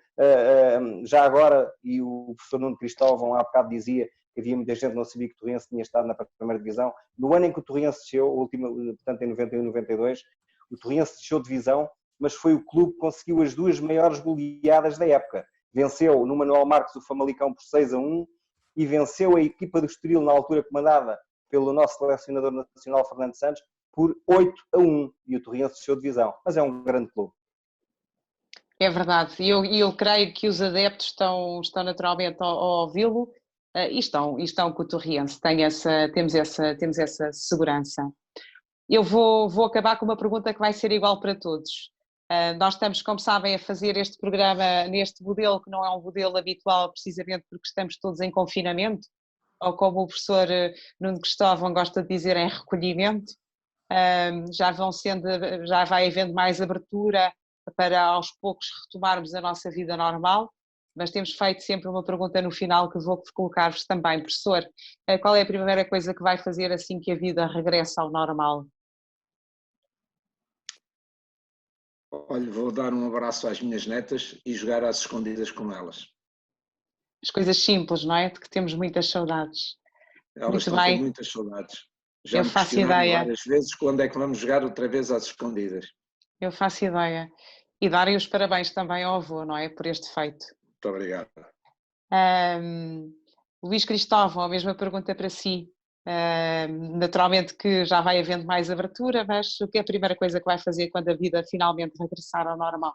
já agora, e o professor Nuno Cristóvão há bocado dizia que havia muita gente que não sabia que o Torriense tinha estado na primeira divisão. No ano em que o Torriense desceu, portanto em 91 e 92, o Torriense desceu de divisão, mas foi o clube que conseguiu as 2 maiores goleadas da época. Venceu no Manuel Marques o Famalicão por 6-1 e venceu a equipa do Estoril, na altura comandada pelo nosso selecionador nacional Fernando Santos, por 8-1, e o Torriense desceu de divisão. Mas é um grande clube. É verdade, e eu creio que os adeptos estão naturalmente a ouvi-lo e estão com o Torriense, temos essa segurança. Eu vou acabar com uma pergunta que vai ser igual para todos. Nós estamos, como sabem, a fazer este programa neste modelo que não é um modelo habitual, precisamente porque estamos todos em confinamento, ou como o professor Nuno Cristóvão gosta de dizer, em recolhimento. Já vai havendo mais abertura para aos poucos retomarmos a nossa vida normal, mas temos feito sempre uma pergunta no final que vou colocar-vos também. Professor, qual é a primeira coisa que vai fazer assim que a vida regressa ao normal? Olha, vou dar um abraço às minhas netas e jogar às escondidas com elas. As coisas simples, não é? De que temos muitas saudades. Elas Muito estão com bem, muitas saudades. Já eu me faço questionaram ideia, várias vezes quando é que vamos jogar outra vez às escondidas. eu faço ideia. E darem os parabéns também ao avô, não é? Por este feito. Muito obrigado. Luís Cristóvão, a mesma pergunta para si. Naturalmente que já vai havendo mais abertura, mas o que é a primeira coisa que vai fazer quando a vida finalmente regressar ao normal?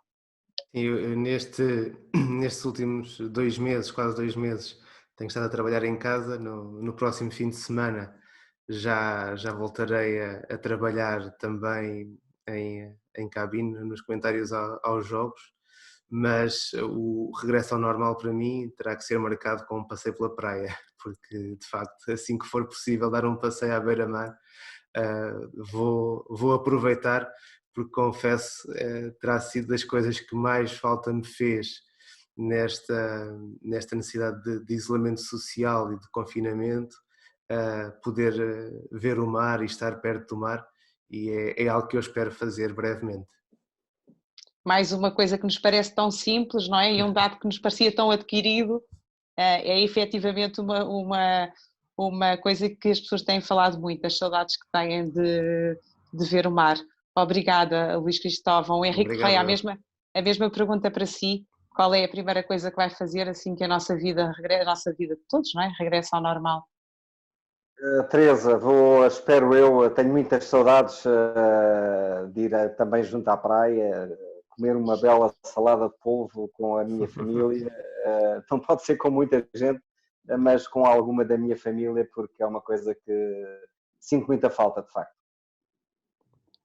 Eu nestes últimos 2 meses, quase 2 meses, tenho estado a trabalhar em casa. No próximo fim de semana já voltarei a trabalhar também em cabine, nos comentários aos jogos, mas o regresso ao normal para mim terá que ser marcado com um passeio pela praia, porque de facto assim que for possível dar um passeio à beira-mar, vou aproveitar, porque confesso, terá sido das coisas que mais falta me fez nesta necessidade de isolamento social e de confinamento, poder ver o mar e estar perto do mar, e é algo que eu espero fazer brevemente. Mais uma coisa que nos parece tão simples, não é? E um dado que nos parecia tão adquirido, é efetivamente uma coisa que as pessoas têm falado muito, as saudades que têm de ver o mar. Obrigada, Luís Cristóvão. O Henrique Obrigado, Correia, eu. a mesma pergunta para si. Qual é a primeira coisa que vai fazer assim que a nossa vida de todos, não é? Regressa ao normal? Teresa, espero eu, tenho muitas saudades de ir também junto à praia, comer uma bela salada de polvo com a minha família. Não pode ser com muita gente, mas com alguma da minha família, porque é uma coisa que sinto muita falta, de facto.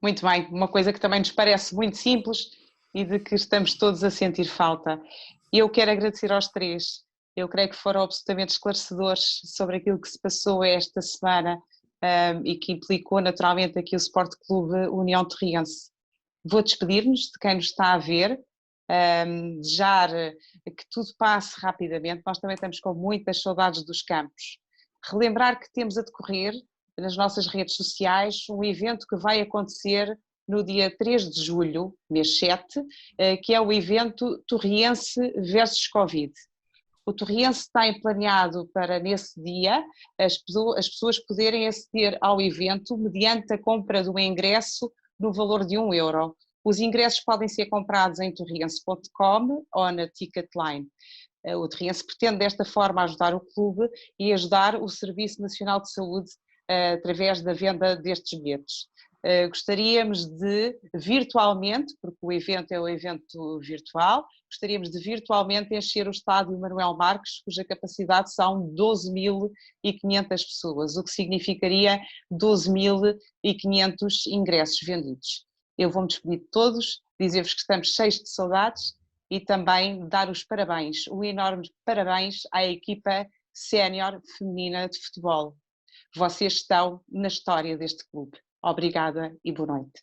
Muito bem, uma coisa que também nos parece muito simples e de que estamos todos a sentir falta. E eu quero agradecer aos três. Eu creio que foram absolutamente esclarecedores sobre aquilo que se passou esta semana, e que implicou naturalmente aqui o Sport Clube União Torriense. Vou despedir-nos de quem nos está a ver, desejar que tudo passe rapidamente. Nós também estamos com muitas saudades dos campos. Relembrar que temos a decorrer nas nossas redes sociais um evento que vai acontecer no dia 3 de julho, mês 7, que é o evento Torriense versus Covid. O Torriense tem planeado para, nesse dia, as pessoas poderem aceder ao evento mediante a compra do ingresso no valor de €1. Os ingressos podem ser comprados em torriense.com ou na Ticketline. O Torriense pretende desta forma ajudar o clube e ajudar o Serviço Nacional de Saúde através da venda destes bilhetes. Gostaríamos de virtualmente, porque o evento é um evento virtual, gostaríamos de virtualmente encher o estádio Manuel Marques, cuja capacidade são 12.500 pessoas, o que significaria 12.500 ingressos vendidos. Eu vou-me despedir de todos, dizer-vos que estamos cheios de saudades e também dar os parabéns, um enorme parabéns à equipa sénior feminina de futebol. Vocês estão na história deste clube. Obrigada e boa noite.